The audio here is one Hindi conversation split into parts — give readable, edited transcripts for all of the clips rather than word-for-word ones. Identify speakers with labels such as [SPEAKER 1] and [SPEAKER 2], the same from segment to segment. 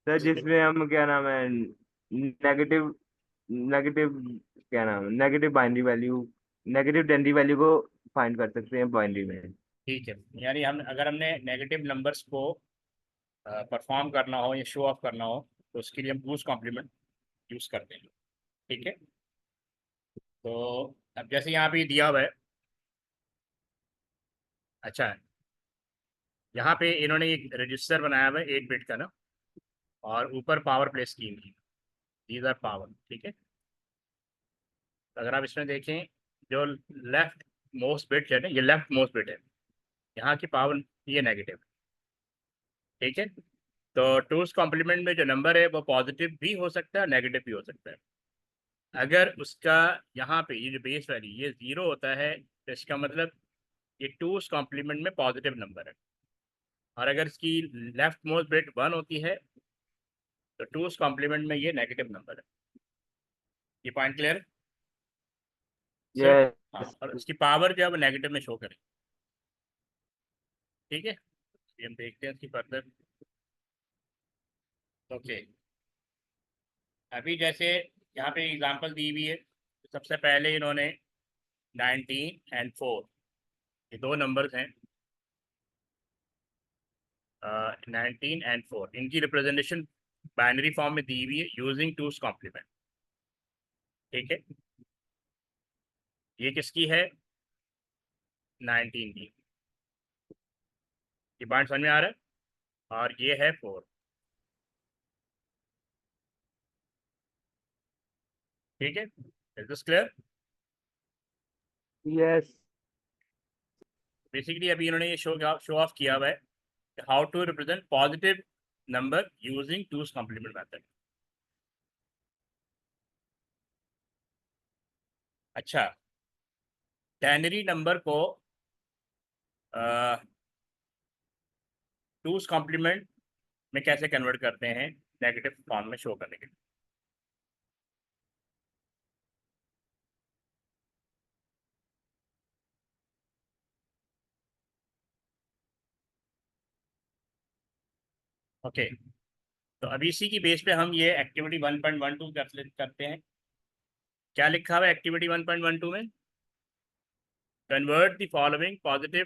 [SPEAKER 1] सर जिसमें हम क्या नाम है, नेगेटिव नेगेटिव क्या नाम है, negative binary value, negative Dandy value को फाइंड कर सकते हैं बाइनरी में।
[SPEAKER 2] ठीक है, यानी हम अगर हमने नेगेटिव नंबर्स को परफॉर्म करना हो या शो ऑफ करना हो तो उसके लिए हम टूज कॉम्प्लीमेंट यूज़ करते हैं। ठीक है, तो अब जैसे यहाँ पे दिया हुआ है, अच्छा है, यहाँ पे इन्होंने एक रजिस्टर बनाया हुआ है 8 बिट का ना, और ऊपर पावर प्लेस की हुई, दीज आर पावर। ठीक है, तो अगर आप इसमें देखें, जो लेफ्ट मोस्ट बिट है ना, ये लेफ्ट मोस्ट बिट है, यहाँ की पावर ये नेगेटिव। ठीक है, तो टूज कॉम्प्लीमेंट में जो नंबर है वो पॉजिटिव भी हो सकता है, नेगेटिव भी हो सकता है। अगर उसका यहाँ पे ये जो बेस वैल्यू ये 0 होता है तो इसका मतलब ये टूज कॉम्प्लीमेंट में पॉजिटिव नंबर है, और अगर इसकी लेफ्ट मोस्ट बिट 1 होती है तो टूज कॉम्प्लीमेंट में ये नेगेटिव नंबर है। ये पॉइंट क्लियर सर? हाँ,
[SPEAKER 1] यस।
[SPEAKER 2] और उसकी पावर जो है वो नेगेटिव में शो करें। ठीक है, ये हम देखते हैं इसकी फर्दर। ओके, अभी जैसे यहाँ पे एग्जांपल दी हुई है, तो सबसे पहले इन्होंने 19 एंड 4, ये दो नंबर्स हैं, 19 एंड 4, इनकी रिप्रेजेंटेशन बाइनरी फॉर्म में दी हुई है यूजिंग टूज कॉम्प्लीमेंट। ठीक है, ये किसकी है? 19 की। ये पॉइंट समझ में आ रहा है, और ये है 4। ठीक है, is this clear?
[SPEAKER 1] Yes
[SPEAKER 2] basically अभी इन्होंने ये शो ऑफ किया हुआ है how to represent positive number using two's complement method. अच्छा, टेनरी नंबर को टूज कॉम्प्लीमेंट में कैसे कन्वर्ट करते हैं नेगेटिव फॉर्म में शो करने के लिए? ओके, तो अभी इसी की बेस पे हम ये एक्टिविटी 1.12 करते हैं। क्या लिखा हुआ है एक्टिविटी 1.12 में? Convert the following positive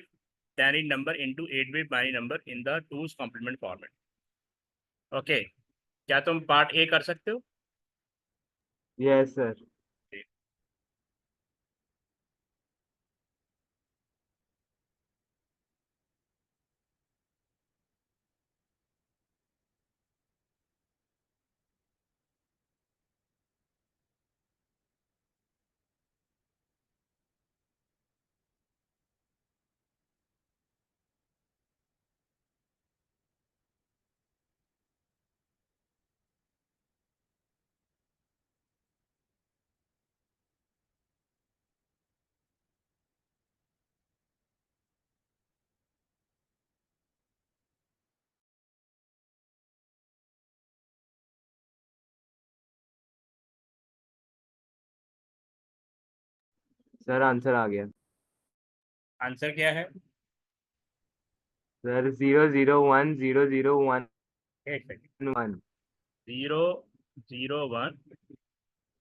[SPEAKER 2] denary number into 8 bit binary number in the two's complement format. Okay, क्या तुम पार्ट ए कर सकते हो?
[SPEAKER 1] Yes sir. सर आंसर आ गया।
[SPEAKER 2] आंसर क्या है?
[SPEAKER 1] सर 0010011।
[SPEAKER 2] एक सेकेंड, 001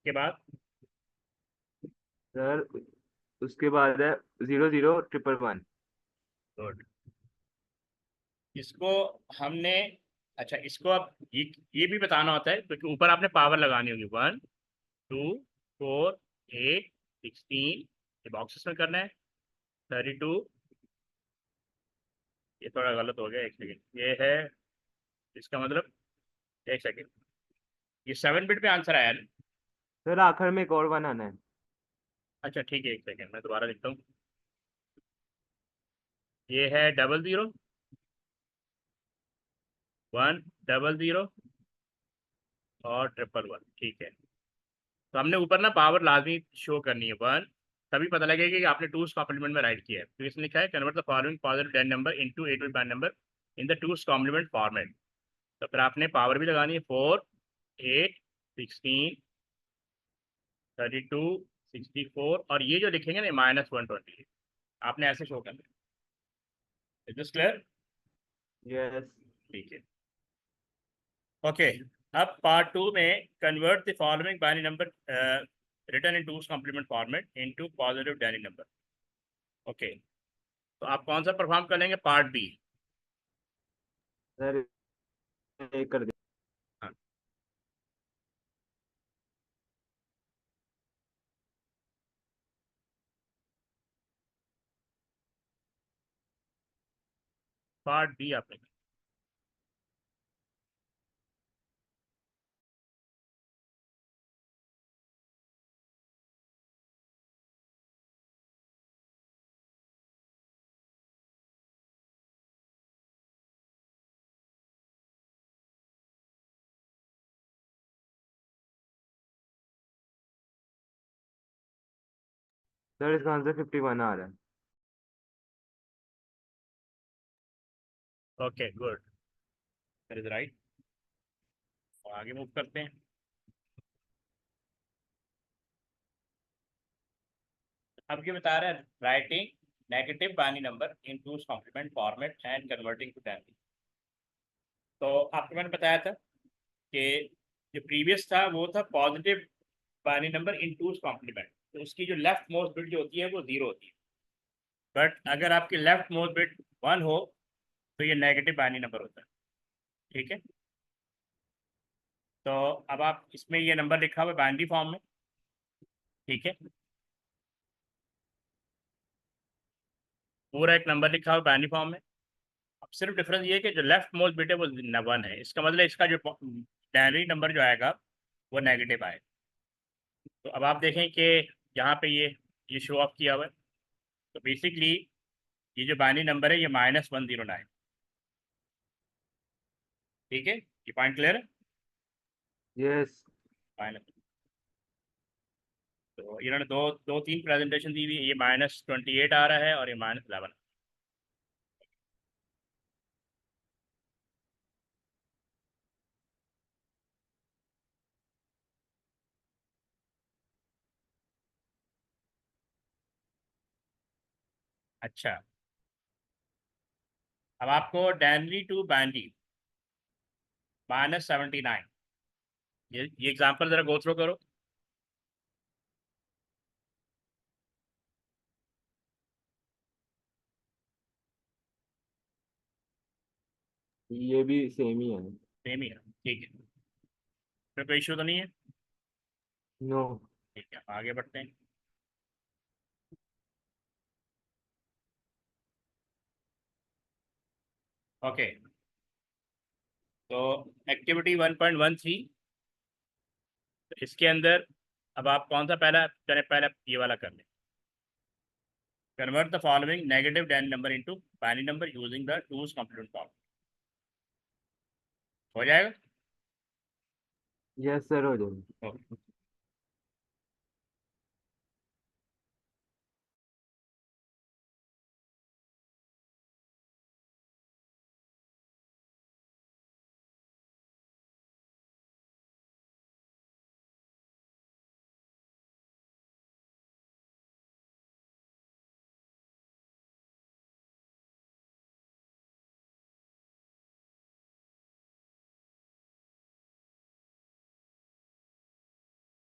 [SPEAKER 2] के बाद?
[SPEAKER 1] सर उसके बाद है 00111।
[SPEAKER 2] गुड, इसको हमने, अच्छा इसको अब ये भी बताना होता है क्योंकि ऊपर आपने पावर लगानी होगी, 1 2 4 8 16, ये बॉक्सेस में करना है, 32, ये थोड़ा गलत हो गया, एक सेकेंड, ये है, इसका मतलब, एक सेकेंड, ये 7 बिट पे आंसर आया ना?
[SPEAKER 1] सर आखिर में एक और वन आना है।
[SPEAKER 2] अच्छा ठीक है, एक सेकेंड मैं दोबारा लिखता हूँ, ये है 00 100 और 111। ठीक है, तो हमने ऊपर ना पावर लाजमी शो करनी है 1, तभी पता लगेगा कि आपने टूज कॉम्प्लीमेंट में राइट किया है। तो इसमें लिखा है convert the following positive ten number into 8 bit number in the two's complement format. तो फिर आपने पावर भी लगानी है, 4 8 16 32 64, और ये जो लिखेंगे ना -120, आपने ऐसे शो करना है। Is this clear?
[SPEAKER 1] यस।
[SPEAKER 2] ठीक है, ओके, अब पार्ट 2 में convert the following binary number written in two's complement format into positive dynamic number. Okay, तो आप कौन सा परफॉर्म करेंगे? Part B.
[SPEAKER 1] सर ये कर दे।
[SPEAKER 2] हाँ, पार्ट बी आपने।
[SPEAKER 1] सर इसका आंसर 51 आ रहा है।
[SPEAKER 2] Okay good, that is right. आगे मूव करते हैं। अब ये बता रहा है writing negative binary number in two's complement format and converting to dynamic. तो आपको मैंने बताया था कि जो प्रीवियस था वो था positive binary number in two's complement, तो उसकी जो लेफ्ट मोस्ट बिट जो होती है वो 0 होती है। बट अगर आपकी लेफ्ट मोस्ट बिट 1 हो तो ये नेगेटिव बाइनरी नंबर होता है। ठीक है, तो अब आप इसमें ये नंबर लिखा हुआ है बाइनरी फॉर्म में। ठीक है, पूरा एक नंबर लिखा हुआ है बाइनरी फॉर्म में। अब सिर्फ डिफरेंस ये है कि जो लेफ्ट मोस्ट बिट है वो 1 है, इसका मतलब इसका जो बाइनरी नंबर जो आएगा वो नेगेटिव आएगा। तो अब आप देखें कि यहाँ पे ये शो ऑफ किया हुआ है। तो बेसिकली ये जो बाइनरी नंबर है ये -109। ठीक है, ये पॉइंट क्लियर है?
[SPEAKER 1] यस।
[SPEAKER 2] माइनस, तो इन्होंने दो दो तीन प्रेजेंटेशन दी हुई है, ये -28 आ रहा है और ये -11। अच्छा, अब आपको डायनरी टू बाइनरी -79, ये एग्जाम्पल जरा गो थ्रू करो।
[SPEAKER 1] ये भी सेम ही है।
[SPEAKER 2] सेम ही है, ठीक है, फिर कोई इशू तो नहीं है?
[SPEAKER 1] नो।
[SPEAKER 2] ठीक है, आगे बढ़ते हैं। ओके, तो एक्टिविटी 1.13, तो इसके अंदर अब आप कौन सा पहला चले? पहला ये वाला कर लें। Convert the following negative dynamic number into binary number using the two's complement form. हो जाएगा?
[SPEAKER 1] यस सर हो जाएगा।
[SPEAKER 2] ओके,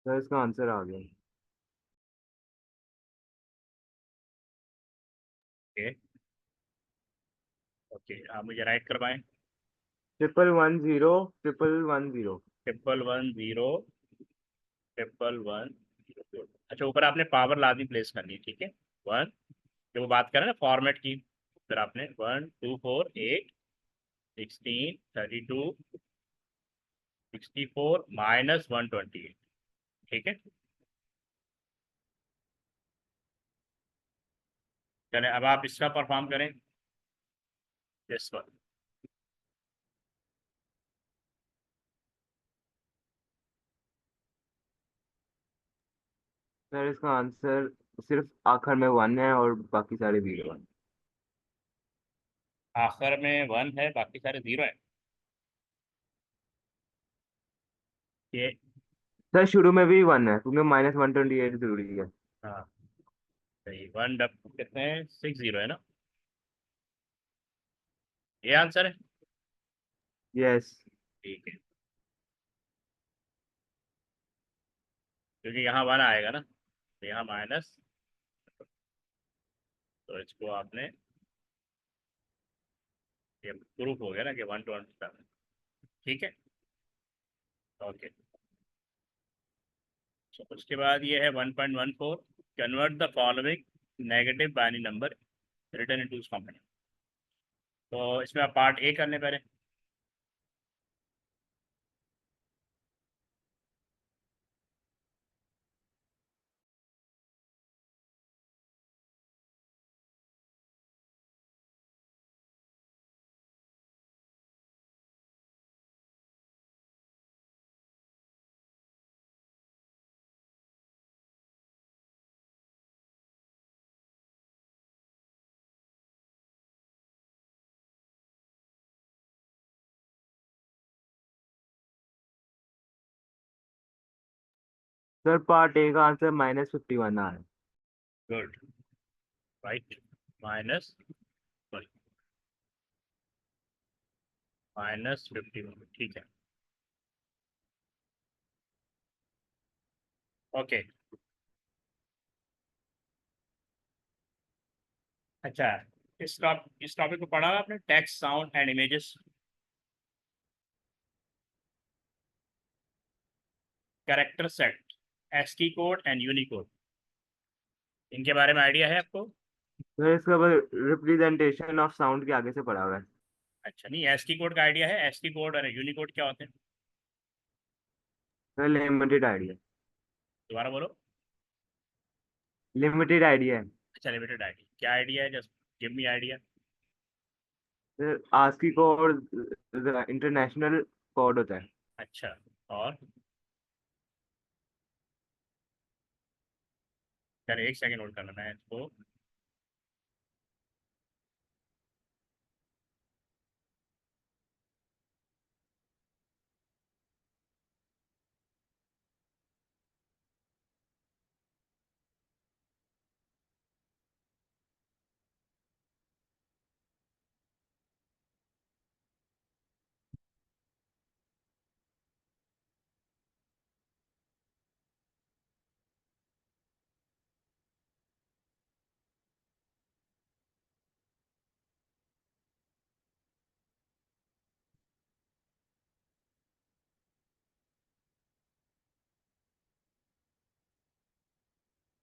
[SPEAKER 1] सर इसका आंसर आ गया।
[SPEAKER 2] ओके, ओके, आप मुझे राइट करवाएं।
[SPEAKER 1] 1110 1110।
[SPEAKER 2] 111 111 अच्छा, ऊपर आपने पावर लाजमी प्लेस करनी है। ठीक है, वन, जब वो बात करें ना फॉर्मेट की, फिर आपने 1 2 4 8 16 32 64 -128। ठीक है, चले अब आप इसका परफॉर्म करें, दिस वन।
[SPEAKER 1] सर इसका आंसर सिर्फ आखिर में 1 है और बाकी सारे 0 है।
[SPEAKER 2] आखिर में 1 है, बाकी सारे 0 है। ये
[SPEAKER 1] सर शुरू में भी 1 है क्योंकि -128 जरूरी है।
[SPEAKER 2] हाँ सही, 1 डब कितने हैं? 60 है ना? ये आंसर है।
[SPEAKER 1] यस।
[SPEAKER 2] ठीक है, क्योंकि यहाँ 1 आएगा ना, तो यहाँ माइनस, तो इसको आपने, ये प्रूफ हो गया ना कि 127, ठीक है। ओके, तो उसके बाद ये है 1.14, convert the following negative binary number return into component. तो इसमें आप पार्ट ए कर लें पहले।
[SPEAKER 1] सर पार्ट ए का आंसर -51 आ रहा है।
[SPEAKER 2] गुड, राइट, माइनस, सॉरी, -51, ठीक है। ओके, अच्छा, इस टॉपिक को पढ़ा आपने, text sound and images, character set, ASCII code and Unicode, इनके बारे में आइडिया है आपको?
[SPEAKER 1] सर इसका रिप्रेजेंटेशन ऑफ साउंड के आगे से पढ़ा हुआ है।
[SPEAKER 2] अच्छा, नहीं, एस्की कोड का आइडिया है? एस्की कोड और यूनिकोड क्या होते हैं?
[SPEAKER 1] Sir limited idea.
[SPEAKER 2] दोबारा बोलो।
[SPEAKER 1] लिमिटेड आइडिया है।
[SPEAKER 2] अच्छा, लिमिटेड आइडिया, क्या आइडिया है? Just give me idea.
[SPEAKER 1] Sir ASCII code international code होता है।
[SPEAKER 2] अच्छा, और चल एक सेकंड नोट करना मैं इसको।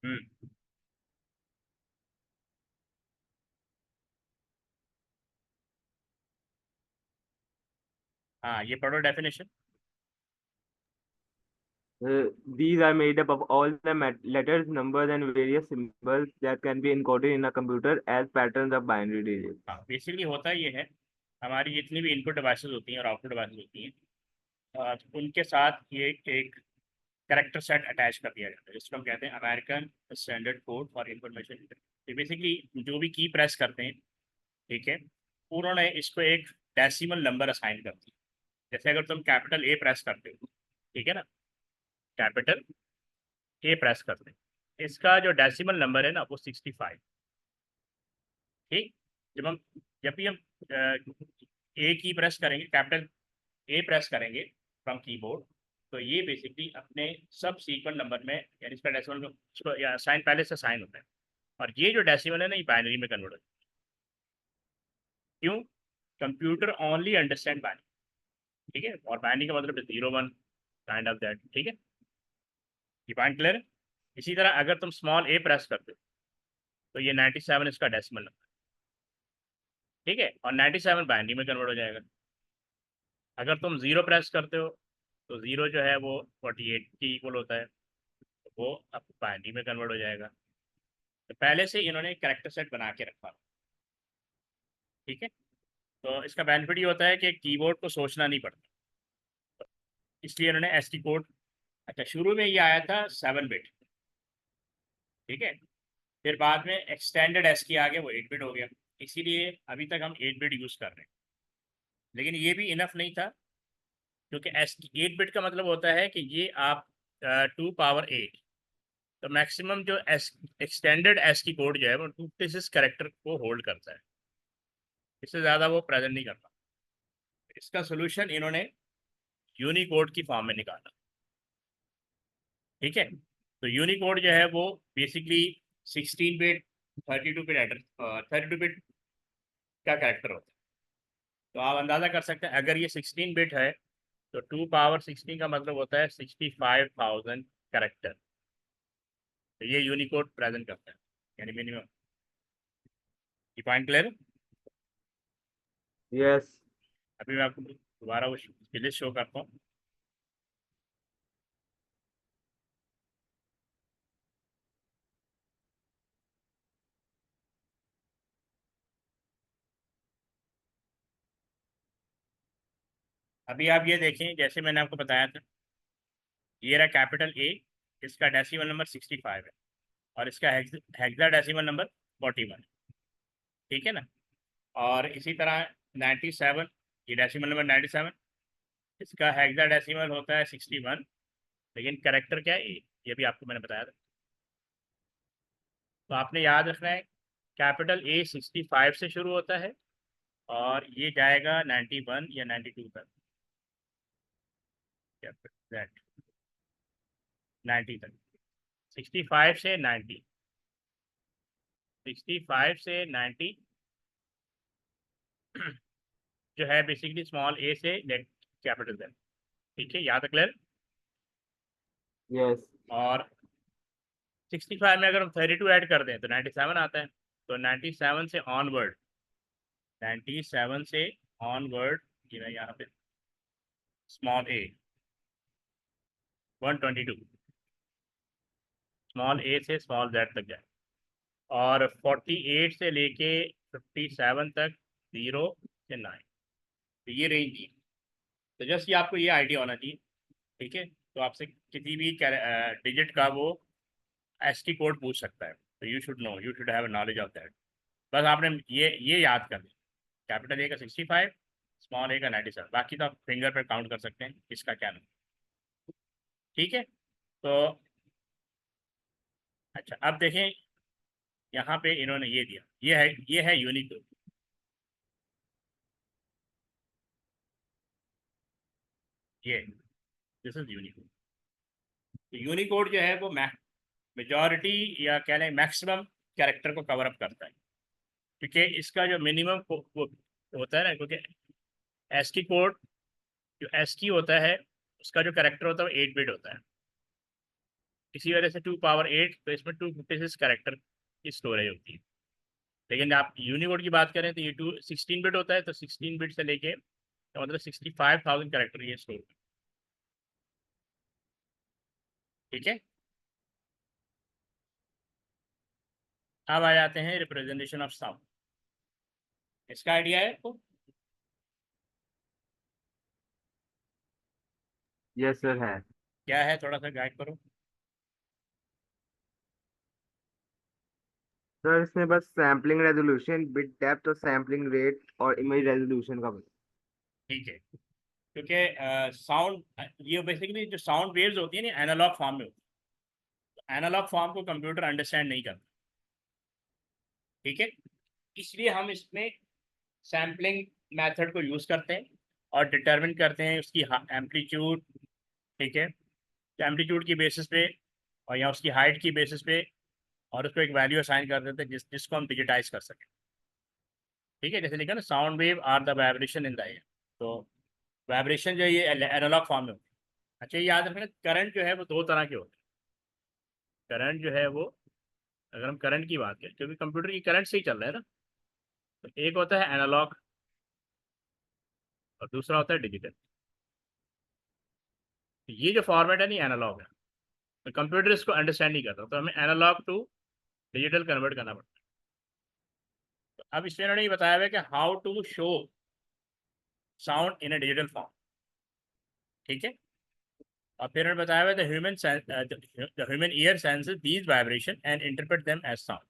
[SPEAKER 2] हम्म, हाँ, ये पढ़ो definition.
[SPEAKER 1] These are made up of all the letters, numbers, and various symbols that can be encoded in a computer as patterns of binary digits.
[SPEAKER 2] हाँ, बेसिकली होता ये है, हमारी जितनी भी इनपुट डिवाइसेस होती हैं और आउटपुट डिवाइसेस होती हैं, उनके साथ ये एक करेक्टर सेट अटैच कर दिया जाता है, जिसको हम कहते हैं American standard code for information. तो बेसिकली जो भी की प्रेस करते हैं, ठीक है, उन्होंने इसको एक डेसिमल नंबर असाइन कर दिया। जैसे अगर तुम कैपिटल ए प्रेस करते हो, ठीक है ना, कैपिटल ए प्रेस करते हैं, इसका जो डेसिमल नंबर है ना वो 65। ठीक, जब हम जब भी हम ए की प्रेस करेंगे, कैपिटल ए प्रेस करेंगे फ्रॉम कीबोर्ड, तो ये बेसिकली अपने सब सीक्वेंट नंबर में, यानी इसका डेसिमल या साइन पहले से साइन होता है, और ये जो डेसिमल है ना, ये बाइनरी में कन्वर्ट होता है। क्यों? कंप्यूटर ओनली अंडरस्टैंड बाइनरी, ठीक है, और बाइनरी का मतलब 0 1 काइंड ऑफ दैट, ठीक है, ये पॉइंट क्लियर है? इसी तरह अगर तुम स्मॉल ए प्रेस करते हो, तो ये 97 इसका डेसिमल नंबर, ठीक है, और 97 बाइनरी में कन्वर्ट हो जाएगा। अगर तुम 0 प्रेस करते हो, तो 0 जो है वो 48 की इक्वल होता है, तो वो अब बाइनरी में कन्वर्ट हो जाएगा। तो पहले से इन्होंने एक करेक्टर सेट बना के रखा, ठीक है। तो इसका बेनिफिट ये होता है कि कीबोर्ड को सोचना नहीं पड़ता, इसलिए इन्होंने एसटी कोड, अच्छा, शुरू में ये आया था 7 बिट, ठीक है, फिर बाद में एक्सटेंडेड एस की आगे वो 8 बिट हो गया, इसीलिए अभी तक हम 8 बिट यूज़ कर रहे हैं। लेकिन ये भी इनफ नहीं था, क्योंकि एस 8 बिट का मतलब होता है कि ये आप 2 पावर 8, तो मैक्सिमम जो एस एक्सटेंडेड एस की कोड जो है वो 256 कैरेक्टर को होल्ड करता है, इससे ज़्यादा वो प्रेजेंट नहीं करता। इसका सोल्यूशन इन्होंने यूनिकोड की फॉर्म में निकाला, ठीक है। तो यूनिकोड जो है वो basically 16 bit 32 bit address 32 bit का कैरेक्टर होता है। तो आप अंदाज़ा कर सकते हैं अगर ये 16 बिट है तो 2 पावर 16 का मतलब होता है 65,000 कैरेक्टर। तो ये यूनिकोड प्रेजेंट करता है, यानी मिनिमम। ये पॉइंट क्लियर है?
[SPEAKER 1] यस।
[SPEAKER 2] अभी मैं आपको दोबारा वो लिस्ट शो करता हूँ। अभी आप ये देखें, जैसे मैंने आपको बताया था, ये रहा कैपिटल ए, इसका डेसिमल नंबर 65 है और इसका हेक्सा डेसिमल नंबर 41, ठीक है ना। और इसी तरह 97, ये डेसिमल नंबर 97, इसका हेक्सा डेसिमल होता है 61, लेकिन करेक्टर क्या है ये भी आपको मैंने बताया था। तो आपने याद रखना है कैपिटल ए 65 से शुरू होता है और ये जाएगा 91 या 92 तक, कैपिटल 90 तक, 65 से 90, 65 से 90 जो है बेसिकली स्मॉल ए से कैपिटल जेड, ठीक है, यहाँ तक क्लियर।
[SPEAKER 1] यस।
[SPEAKER 2] और 65 में अगर हम 32 ऐड कर दें तो 97 आता है। तो 97 से ऑनवर्ड, 97 से ऑनवर्ड ये रहा यहाँ पे स्मॉल ए 122, स्मॉल ए से स्मॉल जेड तक जाए। और 48 से लेके 57 तक 0 से 9, तो ये रेंज दी। तो जस्ट ये आपको ये आइडिया होना चाहिए, ठीक है। तो आपसे किसी भी डिजिट का वो एसटी कोड पूछ सकता है, तो you should know, you should have knowledge of that. बस आपने ये याद कर लिया, कैपिटल ए का 65, स्मॉल ए का 97, बाकी तो आप फिंगर पे काउंट कर सकते हैं इसका क्या नाम, ठीक है। तो अच्छा, अब देखें यहाँ पे इन्होंने ये दिया, ये है यूनिकोड, ये दिस इज यूनिकोड। तो यूनिकोड जो है वो मेजॉरिटी या कह लें मैक्सिमम कैरेक्टर को कवर अप करता है, क्योंकि इसका जो मिनिमम वो होता है ना, क्योंकि एस्की कोड, जो एस्की होता है उसका जो कैरेक्टर होता है वो 8 बिट होता है, इसी वजह से 2 पावर 8, तो इसमें 256 कैरेक्टर की स्टोरेज होती है। लेकिन आप यूनिकोड की बात करें तो ये 16 बिट होता है, तो 16 बिट से लेके तो मतलब 65,000 कैरेक्टर ये स्टोर, ठीक है। अब आ जाते हैं रिप्रेजेंटेशन ऑफ साउंड, इसका आइडिया है आपको?
[SPEAKER 1] यस सर है।
[SPEAKER 2] क्या है, थोड़ा सा गाइड करो।
[SPEAKER 1] सर इसमें बस सैम्पलिंग रेजोल्यूशन, बिट डेप्थ और सैम्पलिंग रेट और इमेज रेजोल्यूशन का
[SPEAKER 2] ठीक है, क्योंकि साउंड, ये बेसिकली जो साउंड वेव्स होती है ना एनालॉग फॉर्म में होती है, एनालॉग फॉर्म को कंप्यूटर अंडरस्टैंड नहीं करता, ठीक है। इसलिए हम इसमें सैम्पलिंग मेथड को यूज़ करते हैं और डिटरमिन करते हैं उसकी एम्पलीट्यूड, ठीक है, तो एम्पलीट्यूड की बेसिस पे और या उसकी हाइट की बेसिस पे, और उसको एक वैल्यू असाइन कर देते हैं जिसको हम डिजिटाइज कर सकें, ठीक है। जैसे लिखा ना sound wave are the vibration in the air, तो वाइब्रेशन जो है ये एनालॉग फॉर्म में होती है। अच्छा, ये याद रखना करंट जो है वो दो तरह के होते हैं। करंट जो है वो, अगर हम करंट की बात करें, क्योंकि कंप्यूटर की करंट से ही चल रहा है ना, तो एक होता है एनालॉग और दूसरा होता है डिजिटल। तो ये जो फॉर्मेट है नहीं एनालॉग है, तो कंप्यूटर इसको अंडरस्टैंड नहीं करता, तो हमें एनालॉग टू डिजिटल कन्वर्ट करना पड़ता है। तो अब इसमें इन्होंने ये बताया हुआ है कि how to show sound in a digital form, ठीक है। और फिर उन्होंने बताया हुआ है the human ear senses these vibration and interpret them as sound.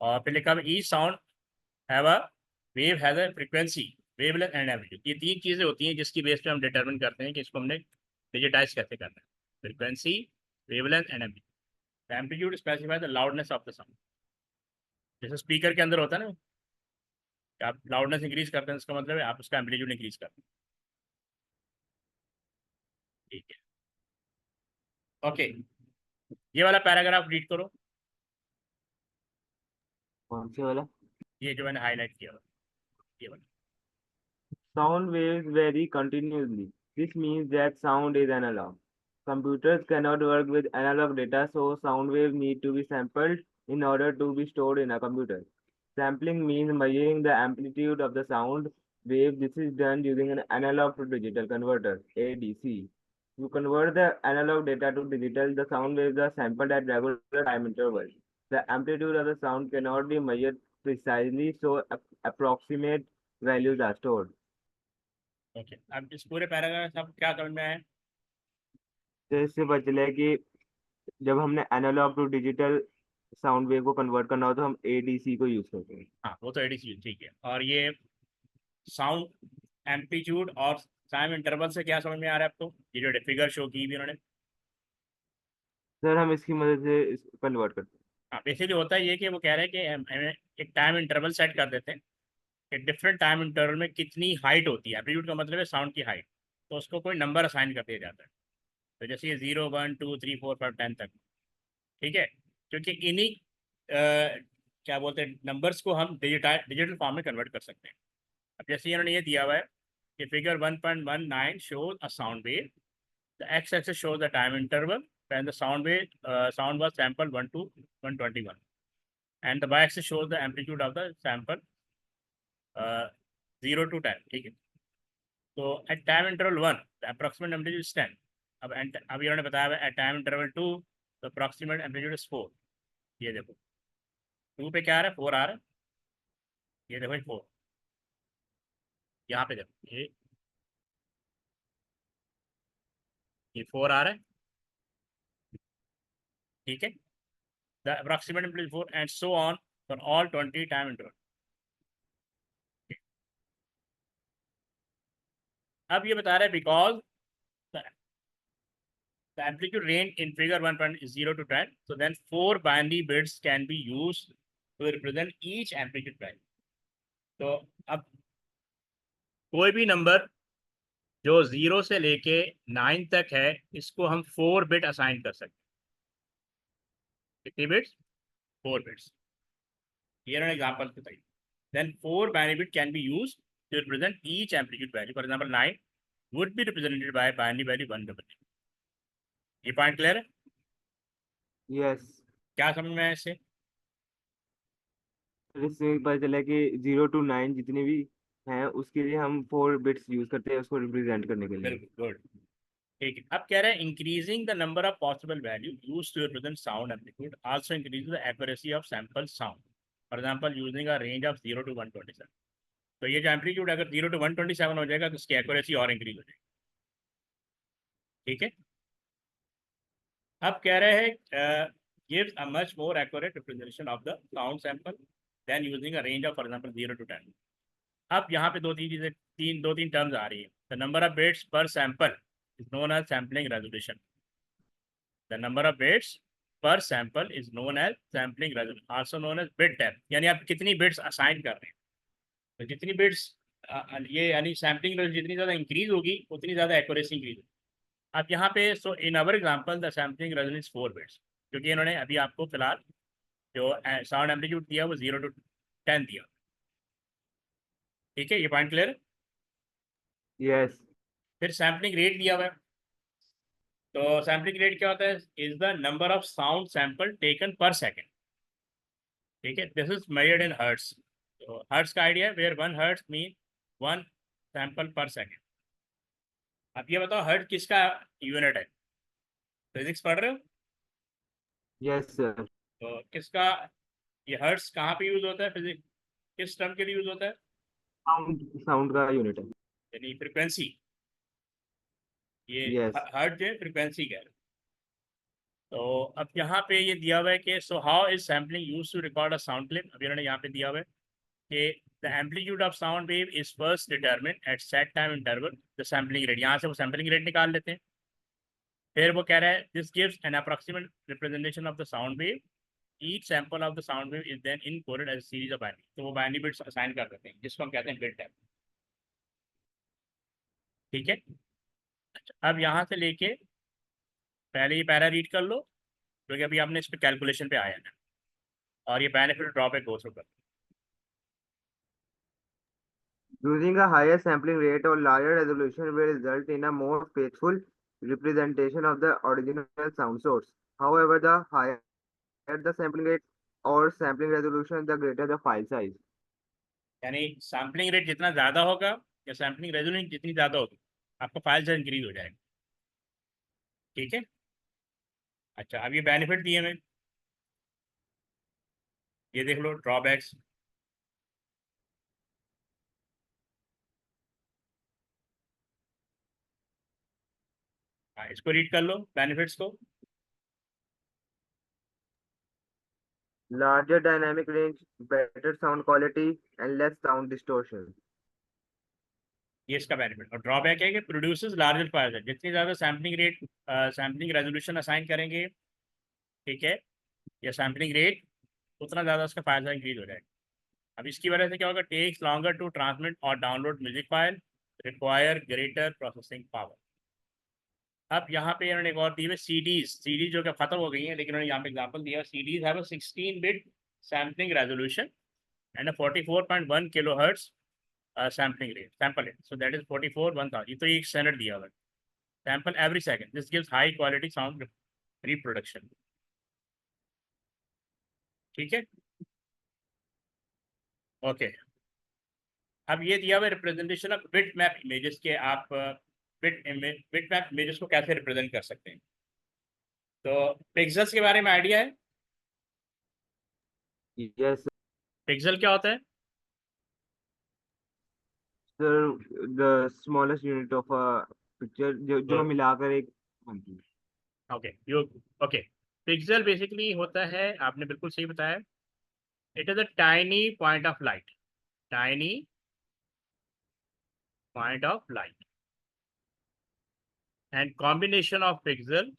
[SPEAKER 2] और फिर लिखा हुआ each sound have a wave has a frequency, wavelength and amplitude. ये तीन चीज़ें होती हैं जिसकी बेस पे हम डिटरमिन करते हैं कि इसको हमने डिजिटाइज कैसे करना है, frequency, wavelength and amplitude. Amplitude specify the loudness of the sound, जैसे स्पीकर के अंदर होता है ना, कि आप लाउडनेस इंक्रीज करते हैं इसका मतलब है आप उसका एम्पलीट्यूड इंक्रीज करते हैं, ठीक है, ओके। ये वाला पैराग्राफ रीड करो,
[SPEAKER 1] कौन से वाला?
[SPEAKER 2] ये जो मैंने हाईलाइट किया हुआ, ये वाला।
[SPEAKER 1] Sound waves vary continuously. This means that sound is analog. Computers cannot work with analog data, so sound waves need to be sampled in order to be stored in a computer. Sampling means measuring the amplitude of the sound wave. This is done using an analog to digital converter, ADC. To convert the analog data to digital, the sound waves are sampled at regular time intervals. The amplitude of the sound cannot be measured precisely, so approximate values are stored.
[SPEAKER 2] Okay, अब इस पूरे पैराग्राफ से आपको क्या समझ में आया?
[SPEAKER 1] तो इससे पता चला है कि जब हमने analog to digital sound wave को कन्वर्ट करना हो तो हम एडीसी को यूज करते हैं।
[SPEAKER 2] हाँ, वो तो एडीसी ठीक है। और ये साउंड एम्पलीट्यूड और टाइम इंटरवल से क्या समझ में आ रहा है आपको, ये जो फिगर शो की भी उन्होंने?
[SPEAKER 1] सर हम इसकी मदद से कन्वर्ट करते
[SPEAKER 2] हाँ, बेसिकली होता है ये कि वो कह रहे हैं कि हमें एक टाइम इंटरवल सेट कर देते हैं कि डिफरेंट टाइम इंटरवल में कितनी हाइट होती है। एम्पलीट्यूड का मतलब है साउंड की हाइट, तो उसको कोई नंबर असाइन कर दिया जाता है। तो जैसे ये 0 1 2 3 4 5 10 तक, ठीक है, क्योंकि इन्हीं क्या बोलते हैं नंबर्स को हम डिजिटल फॉर्म में कन्वर्ट कर सकते हैं। अब जैसे इन्होंने ये दिया हुआ है कि figure 1.19 shows a sound wave. The x-axis shows the time interval when the sound was sampled 1 to 121, and the y-axis shows the amplitude of the sample 0 to 10, ठीक है। तो at time interval 1 the approximate amplitude is 10। अब इन्होंने बताया हुआ at time interval 2 the approximate amplitude is 4। ये देखो 2 पे क्या आ रहा है, 4 आ रहा है, ये देखो 4, यहाँ पे देखो ये 4 आ रहा है, ठीक है। The approximate amplitude is 4 and so on for all 20 time interval। अब ये बता रहे हैं because the amplitude range in figure 1.0 to 10, so then 4 binary bits can be used to represent each amplitude value। तो अब कोई भी नंबर जो 0 से लेके 9 तक है इसको हम 4 बिट असाइन कर सकते हैं। कितनी बिट्स? 4 बिट्स। ये इन्होंने एग्जांपल बताई। then 4 binary bit can be used to represent each amplitude value। for example 9 would be represented by binary value 100। ये पॉइंट क्लियर है?
[SPEAKER 1] हैं। यस।
[SPEAKER 2] क्या समझ में आया इससे?
[SPEAKER 1] इससे पता चला कि 0 to 9 जितने भी हैं उसके लिए हम 4 बिट्स यूज करते हैं उसको रिप्रेजेंट करने के लिए।
[SPEAKER 2] बिल्कुल गुड, ठीक है। अब कह रहे हैं increasing the number of possible value use to represent sound amplitude also increase the accuracy of sample sound. For example using a range of 0 to 127। तो ये जो एम्पलीट्यूड अगर 0 to 127 हो जाएगा तो इसकी एक्यूरेसी और इंक्रीज हो जाएगी, ठीक है। अब कह रहे हैं gives a much more accurate representation of the sound sample than using a range of for example 0 to 10। अब यहाँ पे दो तीन टर्म्स आ रही है। The number of bits per sample is known as sampling resolution. The number of bits per sample is known as sampling resolution, also known as bit depth. यानी आप कितनी बिट्स असाइन कर रहे हैं, तो जितनी बिट्स ये यानी सैम्पलिंग रेट जितनी ज़्यादा इंक्रीज होगी उतनी ज़्यादा एक्यूरेसी इंक्रीज होगी। अब यहाँ पे so in our example the sampling resolution is 4 bits, क्योंकि इन्होंने अभी आपको फिलहाल जो साउंड एम्पलीट्यूड दिया वो 0 to 10 दिया, ठीक है। ये पॉइंट क्लियर है?
[SPEAKER 1] यस।
[SPEAKER 2] फिर सैम्पलिंग रेट दिया हुआ है। तो सैम्पलिंग रेट क्या होता है, is the number of sound sample taken per second, ठीक है। This is measured in hertz. तो हर्ट्स का आइडिया है where 1 hertz mean 1 sample per second. अब ये बताओ हर्ट किसका यूनिट है? फिजिक्स पढ़ रहे हो?
[SPEAKER 1] Yes sir.
[SPEAKER 2] तो किसका ये हर्ट्स कहाँ पे यूज होता है, फिजिक्स किस टर्म के लिए यूज होता है?
[SPEAKER 1] साउंड साउंड का यूनिट है।
[SPEAKER 2] यानी फ्रिक्वेंसी। ये
[SPEAKER 1] यस।
[SPEAKER 2] हर्ट जो है फ्रिक्वेंसी का है। तो अब यहाँ पे ये दिया हुआ है कि so how is sampling use to record a sound clip. अब इन्होंने यहाँ पे दिया हुआ है कि the amplitude of sound wave is first determine at set time interval the sampling rate. यहाँ से वो सैम्पलिंग रेट निकाल लेते हैं। फिर वो कह रहा है this gives an approximate representation of the sound wave. Each sample of the sound wave is then encoded as series of binary. तो वो बाइनरी बिट्स असाइन कर देते हैं जिसको हम कहते हैं बिट टैब, ठीक है। अच्छा, अब यहाँ से लेके पहले ये पैरा रीड कर लो, क्योंकि अभी आपने इस पर कैलकुलेशन पे आया है और ये बेनिफिट ड्रॉबैक गो थ्रू कर।
[SPEAKER 1] Using a higher sampling rate or larger resolution will result in a more faithful representation of the original sound source. However, the higher the sampling rate or sampling resolution, the greater the file size.
[SPEAKER 2] यानी सैम्पलिंग रेट जितना ज़्यादा होगा या सैम्पलिंग रेजोल्यूशन जितनी ज़्यादा होगी आपका फाइल साइज इंक्रीज हो जाएगा। ठीक है। अच्छा, अब ये बेनिफिट दिए हमें, ये देख लो ड्रॉबैक्स। हाँ, इसको रीड कर लो बेनिफिट्स को।
[SPEAKER 1] Larger dynamic range, better sound quality, and less sound distortion.
[SPEAKER 2] ये इसका बेनिफिट। और ड्रॉबैक है कि प्रोड्यूसेस लार्जर फाइल, जितनी ज़्यादा sampling rate sampling resolution assign करेंगे, ठीक है, या सैम्पलिंग रेट, उतना ज़्यादा उसका फाइल साइज इंक्रीज हो जाएगा। अब इसकी वजह से क्या होगा, टेक्स लॉन्गर टू ट्रांसमिट और download music file, require greater processing power. अब यहाँ पे इन्होंने एक और दी है सीडीज जो कि खत्म हो गई है, लेकिन उन्होंने यहाँ पे एग्जांपल दिया, CDs have a 16 bit sampling resolution and a 44.1 kilohertz sampling rate, sample rate, so that is 44/1000। ये तो एक स्टैंडर्ड दिया हुआ है, sample every second, this gives high quality sound reproduction. ठीक है, ओके। अब ये दिया हुआ representation of bit map images के, आप बिट मैप इमेजेस को कैसे रिप्रेजेंट कर सकते हैं। तो पिक्सेल्स के बारे में आइडिया है,
[SPEAKER 1] Yes,
[SPEAKER 2] पिक्सल क्या होता है?
[SPEAKER 1] sir, the smallest unit of a picture जो
[SPEAKER 2] गुड,
[SPEAKER 1] मिलाकर एक बनती है.
[SPEAKER 2] Okay, you, okay. Pixel basically होता है, आपने बिल्कुल सही बताया, it is a tiny point of light, tiny point of light and combination of pixel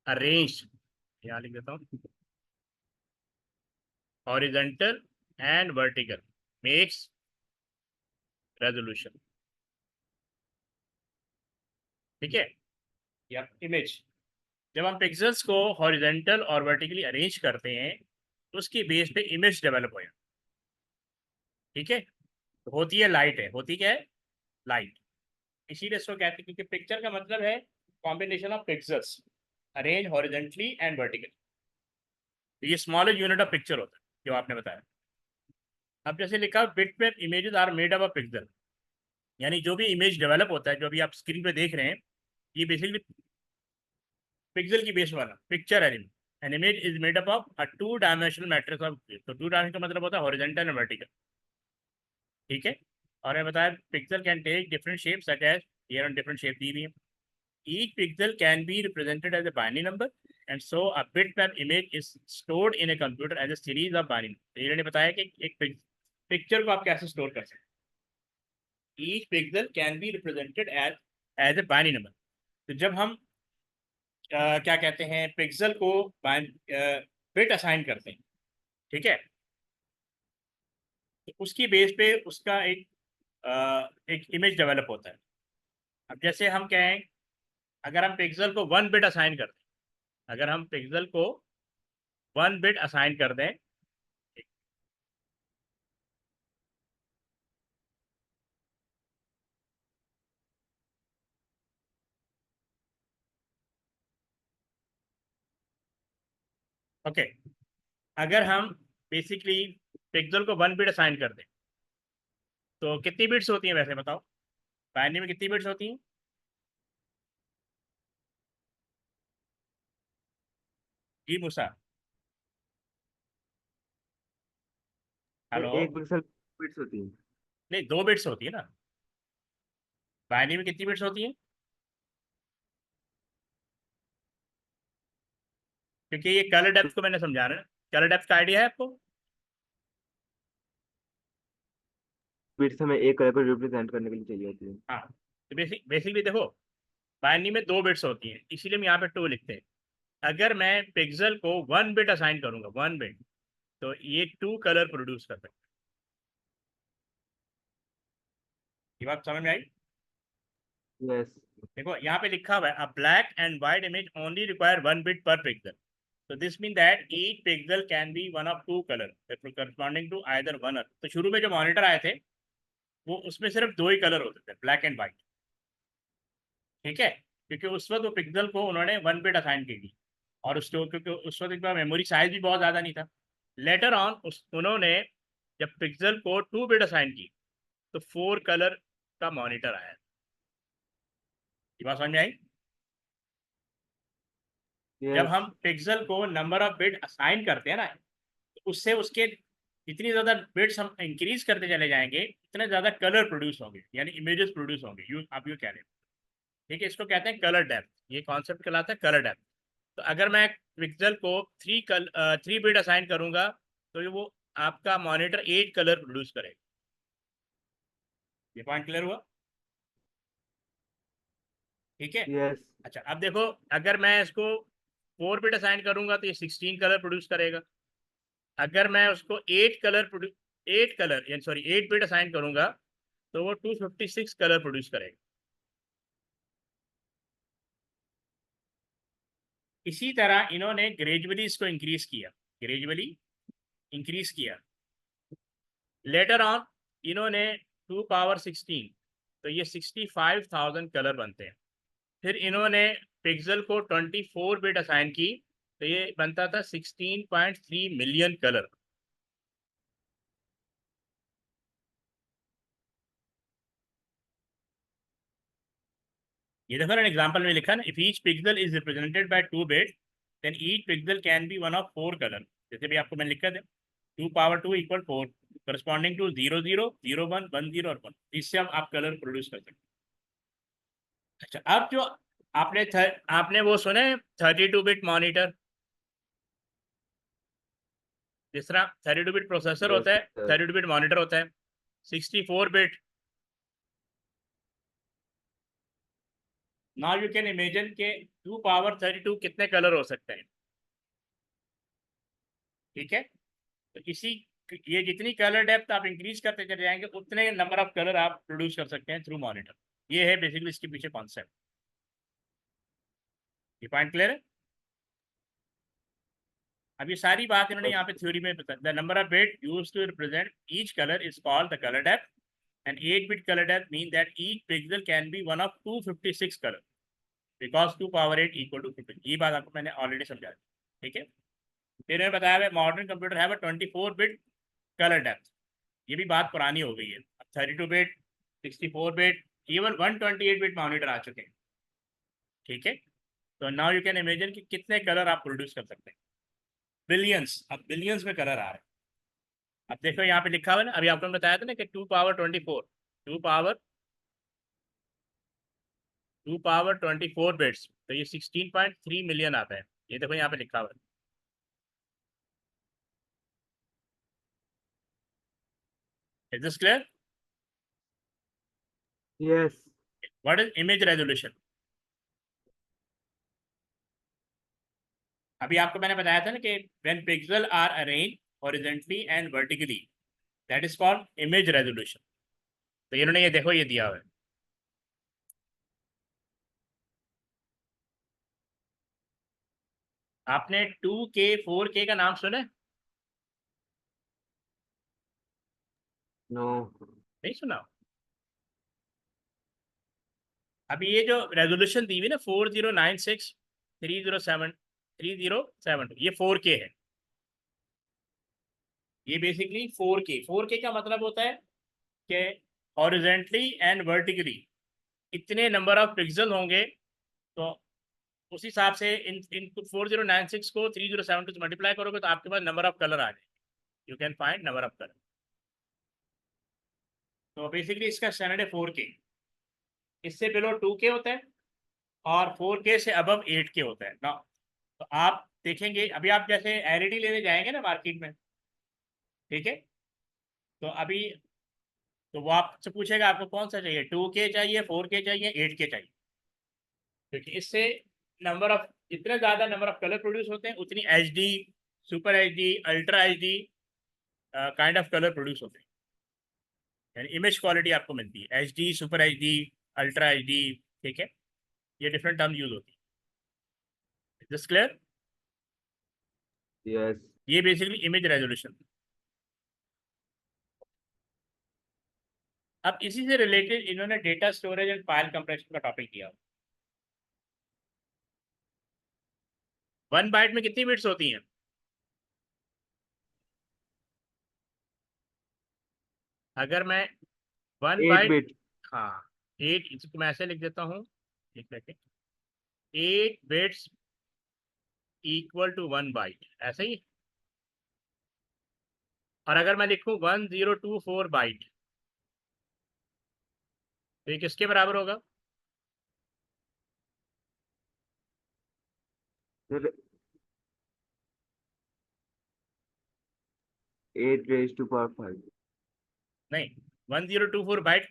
[SPEAKER 2] arrange, यहाँ लिख देता हूँ, horizontal and vertical makes resolution. ठीक है, या इमेज, जब हम पिक्सेल्स को हॉरिजॉन्टल और वर्टिकली अरेंज करते हैं तो उसकी बेस पे इमेज डेवलप हो जाती है। ठीक है, तो होती है लाइट, है होती क्या है, लाइट। इसीलिए इसको कहते हैं, क्योंकि पिक्चर का मतलब है combination of pixels arrange horizontally and vertically. तो ये स्मॉलेस्ट यूनिट ऑफ पिक्चर होता है जो आपने बताया। अब जैसे लिखा, bit map images are made up of pixel, यानी जो भी इमेज डेवलप होता है, जो अभी आप स्क्रीन पे देख रहे हैं, ये बेसिकली पिक्सल की बेस वाला picture element. An image is made up of a 2 dimensional matrix of, तो 2 डायमेंशनल का मतलब होता है हॉरिजॉन्टल एंड वर्टिकल। ठीक है, और मैं बताया pixel can take different shape such as, here on different shape दी हुई है। Each pixel can be represented as a binary number and so a bitmap image is stored in a computer as a series of binary. तो इन्होंने बताया कि एक पिक्चर को आप कैसे स्टोर कर सकते हैं। Each pixel can be represented as a binary number. तो जब हम क्या कहते हैं, पिक्सल को बिट असाइन करते हैं, ठीक है, तो उसकी बेस पे उसका एक इमेज डेवलप होता है। अब जैसे हम कहें, अगर हम पिक्सल को 1 बिट असाइन कर दें, अगर हम पिक्सल को 1 बिट असाइन कर दें, ओके, अगर हम बेसिकली पिक्सल को 1 बिट असाइन कर दें तो कितनी बिट्स होती हैं वैसे बताओ, बाइनरी में कितनी बिट्स होती हैं? जी मूसा, हेलो।
[SPEAKER 1] एक पिक्सल बिट्स होती है.
[SPEAKER 2] नहीं, 2 बिट्स होती है ना, बाइनरी में कितनी बिट्स होती हैं? क्योंकि ये कलर डेप्थ को मैंने समझा रहा है, कलर डेप्थ का आइडिया है आपको?
[SPEAKER 1] बिट्स हमें एक कलर को रिप्रेजेंट करने के लिए चाहिए होती है.
[SPEAKER 2] हाँ, तो बेसिकली देखो, बाइनरी में 2 बिट्स होती हैं, इसीलिए हम यहाँ पे 2 लिखते हैं। अगर मैं पिक्सल को 1 बिट असाइन करूंगा, 1 बिट, तो ये 2 कलर प्रोड्यूस कर सकते हैं। ये बात समझ में आई?
[SPEAKER 1] Yes.
[SPEAKER 2] देखो यहाँ पे लिखा हुआ है अ black and white image only require 1 bit पर pixel, so this means that each pixel can be one of two color corresponding to either one or, तो शुरू में जो मॉनिटर आए थे वो उसमें सिर्फ दो ही कलर होते थे, ब्लैक एंड वाइट, ठीक है, क्योंकि उस वक्त वो पिक्सल को उन्होंने 1 बिट असाइन की थी, और उसको क्योंकि उस वक्त मेमोरी साइज भी बहुत ज़्यादा नहीं था। लेटर ऑन उन्होंने जब पिक्सल को 2 बिट असाइन की तो 4 कलर का मॉनिटर आया। ये बात समझ में आई? जब
[SPEAKER 1] Yes.
[SPEAKER 2] हम पिक्सल को नंबर ऑफ बिट असाइन करते हैं ना, तो उससे उसके जितनी ज़्यादा बिट्स हम इंक्रीज करते चले जाएंगे उतने ज़्यादा कलर प्रोड्यूस होंगे, यानी इमेजेस प्रोड्यूस होंगे। आप यू कह रहे हैं, ठीक है, इसको कहते हैं कलर डेप्थ, ये कॉन्सेप्ट कहलाता है कलर डेप्थ। तो अगर मैं पिक्सल को 3 बिट असाइन करूंगा तो वो आपका मॉनिटर 8 कलर प्रोड्यूस करेगा। ये पॉइंट क्लियर हुआ? ठीक है।
[SPEAKER 1] Yes.
[SPEAKER 2] अच्छा, अब देखो, अगर मैं इसको 4 बिट असाइन करूंगा तो ये 16 कलर प्रोड्यूस करेगा। अगर मैं उसको 8 बिट असाइन करूंगा तो वो 256 कलर प्रोड्यूस करेगा। इसी तरह इन्होंने ग्रेजुअली इसको इंक्रीज किया। लेटर ऑन इन्होंने 2 पावर 16, तो ये 65,000 कलर बनते हैं। फिर इन्होंने पिक्सल को 24 बिट असाइन की तो ये बनता था 16.3 मिलियन कलर। ये देखो ना, एग्जांपल में लिखा ना, if each pixel is represented by 2 bit then each pixel can be one of 4 colour. जैसे भी आपको मैंने लिखा था 2 पावर 2 इक्वल 4 करस्पॉन्डिंग टू 00 01 10 और 1, इससे हम आप कलर प्रोड्यूस कर सकते हैं। अच्छा, अब जो आपने वो सुने 32 बिट मॉनिटर, जिस तरह 32 बिट प्रोसेसर
[SPEAKER 1] Yes,
[SPEAKER 2] होता है,
[SPEAKER 1] sir.
[SPEAKER 2] 32 बिट मॉनिटर होता है, 64 bit. Now you can imagine के 2 पावर 32 कितने कलर हो सकते हैं, ठीक है। तो ये जितनी कलर डेप्थ आप इंक्रीज करते चले जाएंगे उतने नंबर ऑफ कलर आप प्रोड्यूस कर सकते हैं थ्रू मॉनिटर। ये है बेसिकली इसके पीछे कॉन्सेप्ट। ये पॉइंट क्लियर है? अब ये सारी बात इन्होंने
[SPEAKER 1] Yes.
[SPEAKER 2] यहाँ पे थ्योरी में बता, the number of bit used to represent each colour is called the colour depth and 8 bit colour depth mean that each pixel can be one of 256 colour because 2 power 8 equal to 50। ये बात आपको मैंने ऑलरेडी समझा दी, ठीक है। फिर मैंने बताया है modern computer have a 24 bit colour depth, ये भी बात पुरानी हो गई है। 32 bit, 64 bit, even 128 bit monitor आ चुके हैं, ठीक है। तो नाउ यू कैन इमेजिन कि कितने कलर आप प्रोड्यूस कर सकते हैं, बिलियंस, अब बिलियंस में कलर आ रहे हैं। अब देखो यहाँ पे लिखा हुआ है ना, अभी आपको बताया था ना कि 2 पावर 24, 2 पावर 24 बिट्स, तो ये 16.3 मिलियन आता है। ये देखो यहाँ पे लिखा हुआ है। Is this clear?
[SPEAKER 1] Yes.
[SPEAKER 2] What is image resolution? अभी आपको मैंने बताया था ना कि when pixel are arrange horizontally and vertically that is called image resolution. तो इन्होंने ये देखो ये दिया हुआ है, आपने 2K 4K का नाम सुना है?
[SPEAKER 1] No.
[SPEAKER 2] नहीं सुना? अभी ये जो रेजोल्यूशन दी हुई ना 4096 3072 ये 4K है। ये बेसिकली 4K का मतलब होता है कि हॉरिजेंटली एंड वर्टिकली इतने नंबर ऑफ पिक्सल होंगे, तो उस हिसाब से इन 4096 को 3072 से मल्टीप्लाई करोगे तो आपके पास नंबर ऑफ कलर आ जाएंगे। You can find number of colour. तो बेसिकली इसका स्टैंडर्ड है 4K, इससे बिलो 2K होता है और 4K से अबव 8K होता है ना। तो आप देखेंगे अभी आप जैसे एलईडी लेने जाएंगे ना मार्केट में, ठीक है, तो अभी तो वो आपसे पूछेगा आपको कौन सा चाहिए, 2K चाहिए, 4K चाहिए, 8K चाहिए, क्योंकि इससे नंबर ऑफ जितने ज़्यादा नंबर ऑफ कलर प्रोड्यूस होते हैं उतनी HD, super HD, ultra HD kind of colour produce होते हैं, यानी इमेज क्वालिटी आपको मिलती है। HD, super HD, ultra HD, ठीक है, ये डिफरेंट टर्म यूज होती है। This clear?
[SPEAKER 1] Yes.
[SPEAKER 2] ये बेसिकली इमेज रेजोल्यूशन। अब इसी से रिलेटेड इन्होंने data storage and file compression का टॉपिक दिया। 1 बाइट में कितनी बिट्स होती हैं? अगर मैं 1 बाइट,
[SPEAKER 1] 8 bit.
[SPEAKER 2] हाँ 8, इसको मैं ऐसे लिख देता हूँ, एक second, 8 bits equal to 1 byte, ऐसे ही। और अगर मैं लिखूं 1024 बाइट, तो ये किसके बराबर होगा?
[SPEAKER 1] Sir, 8 raised to power 5.
[SPEAKER 2] नहीं, 1024 बाइट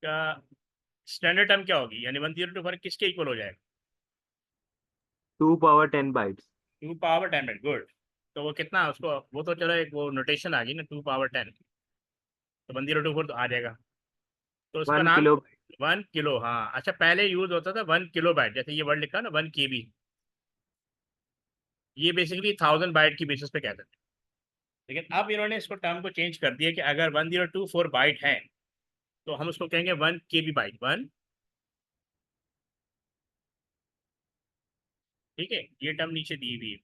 [SPEAKER 2] का स्टैंडर्ड टर्म क्या होगी, यानी 1024 किसके इक्वल हो जाएगा?
[SPEAKER 1] 2 power 10 bytes.
[SPEAKER 2] 2 power 10 byte, good. तो वो कितना उसको, वो तो चलो एक वो नोटेशन आ गई ना, 2 पावर 10, तो 1024 तो आ जाएगा। तो उसका
[SPEAKER 1] 1
[SPEAKER 2] नाम
[SPEAKER 1] kilo.
[SPEAKER 2] 1 किलो, हाँ अच्छा, पहले यूज होता था 1 किलो बाइट, जैसे ये वर्ड लिखा ना 1 KB, ये बेसिकली 1000 बाइट की बेसिस पे कहते थे। लेकिन अब इन्होंने इसको टर्म को चेंज कर दिया कि अगर 1024 बाइट है तो हम उसको कहेंगे 1 KB बाइट, 1, ठीक है, ये टर्म नीचे दी हुई है,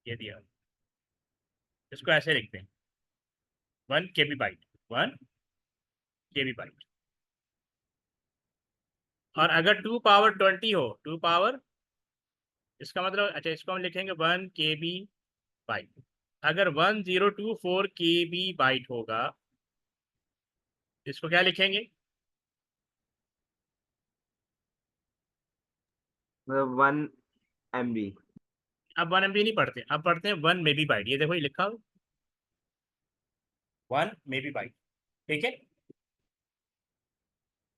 [SPEAKER 2] ये दिया, इसको ऐसे लिखते हैं 1 KB बाइट, 1 KB बाइट। और अगर 2 पावर 20 हो, 2 पावर, इसका मतलब अच्छा, इसको हम लिखेंगे 1 KB बाइट। अगर 1024 KB बाइट होगा, इसको क्या लिखेंगे?
[SPEAKER 1] 1 MB.
[SPEAKER 2] अब 1 MB नहीं पढ़ते, अब पढ़ते हैं 1 MB बाइट। ये देखो ये लिखा हो 1 MB बाइट, ठीक है,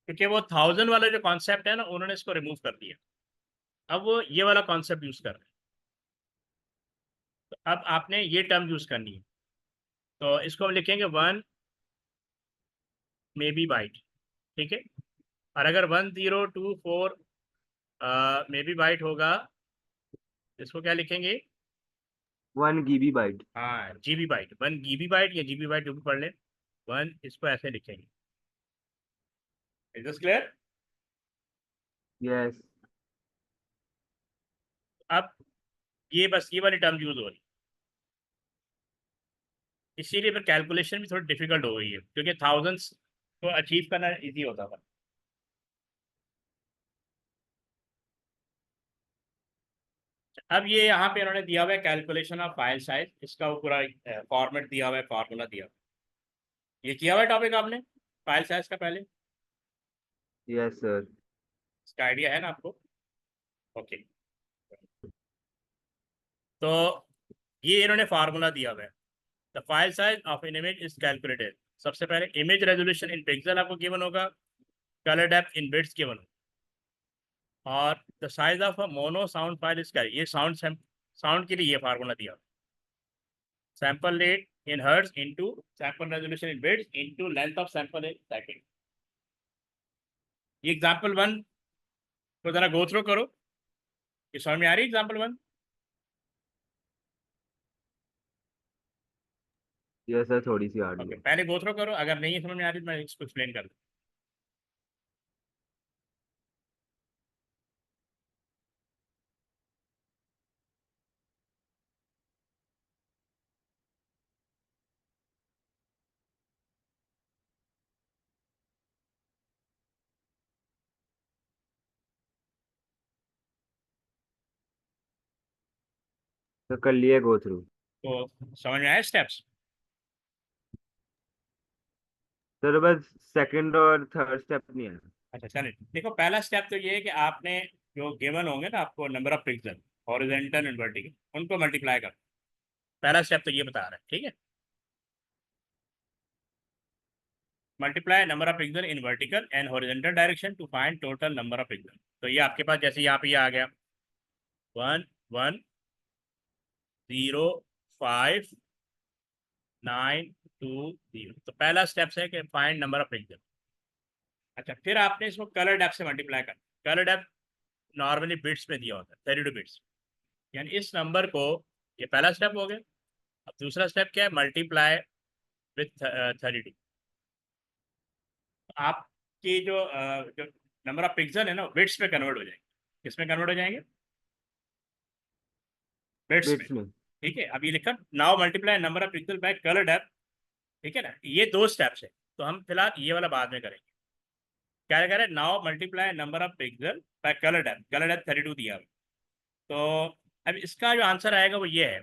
[SPEAKER 2] क्योंकि वो 1000 वाला जो कॉन्सेप्ट है ना, उन्होंने इसको रिमूव कर दिया। अब वो ये वाला कॉन्सेप्ट यूज कर रहे हैं। तो अब आपने ये टर्म यूज करनी है, तो इसको हम लिखेंगे 1 MB बाइट, ठीक है। और अगर 1024 MB बाइट होगा, इसको क्या लिखेंगे?
[SPEAKER 1] 1 GB byte.
[SPEAKER 2] हाँ GB बाइट, 1 GB बाइट या GB बाइट जो भी पढ़ ले, 1, इसको ऐसे लिखेंगे। Is this clear?
[SPEAKER 1] Yes.
[SPEAKER 2] अब ये बस ये वाली टर्म यूज हो रही, इसीलिए फिर कैलकुलेशन भी थोड़ी डिफिकल्ट हो गई है, क्योंकि थाउजेंड्स को अचीव करना इजी होता था। अब ये यहाँ पे इन्होंने दिया हुआ है कैलकुलेशन ऑफ फाइल साइज, इसका वो पूरा फॉर्मेट दिया हुआ है, फार्मूला दिया हुआ है। ये किया हुआ है टॉपिक आपने फाइल साइज का पहले?
[SPEAKER 1] Yes, sir.
[SPEAKER 2] इसका आइडिया है ना आपको? ओके, तो ये इन्होंने फार्मूला दिया हुआ है। The file size of an image is calculated. सबसे पहले इमेज रेजोल्यूशन इन पिक्सल आपको गिवन होगा, colour depth in bits given होगा, और the size of a mono sound file is carry, ये साउंड के लिए ये फार्मूला दिया। Sample rate in hertz into sample resolution in bits into length of sample in second. ये एग्जांपल 1 को जरा गो थ्रू करो, ये समझ में आ रही है एग्जांपल 1?
[SPEAKER 1] Yes, sir. थोड़ी सी आ रही
[SPEAKER 2] ओके,
[SPEAKER 1] है.
[SPEAKER 2] पहले गो थ्रू करो, अगर नहीं समझ में आ रही तो मैं इसको एक्सप्लेन कर दूँ।
[SPEAKER 1] तो कर लिए गो थ्रू.
[SPEAKER 2] तो समझ में आया स्टेप्स?
[SPEAKER 1] सर बस सेकंड और थर्ड स्टेप नहीं है.
[SPEAKER 2] अच्छा चलिए, देखो पहला स्टेप तो ये है कि आपने जो गिवन होंगे ना आपको number of pixel, horizontal and vertical, उनको मल्टीप्लाई कर। पहला स्टेप तो ये बता रहा है, ठीक है, multiply number of pixel in vertical and horizontal direction to find total number of pixel. तो ये आपके पास जैसे यहाँ पे ये आ गया 1 1 0 5 9 0 तो पहला स्टेप है कि फाइंड नंबर ऑफ पिक्सल। अच्छा, फिर आपने इसको कलर डेप्थ से मल्टीप्लाई करना। कलर डेप्थ नॉर्मली बिट्स में दिया होता है, 32 बिट्स। यानी इस नंबर को, ये पहला स्टेप हो गया। अब दूसरा स्टेप क्या है, मल्टीप्लाई विथ 32। आपकी जो नंबर ऑफ पिक्सल है ना, बिट्स में कन्वर्ट हो जाएंगे। किस में कन्वर्ट हो जाएंगे? बिट्स में।
[SPEAKER 1] बिट्स में।
[SPEAKER 2] ठीक है, अब ये लिखा now multiply number of pixel by colour depth. ठीक है ना, ये दो स्टेप्स है। तो हम फिलहाल ये वाला बाद में करेंगे। क्या कह रहे हैं, now multiply number of pixel by colour depth. Colour depth 32 दिया हुआ है। तो अब इसका जो आंसर आएगा वो ये है।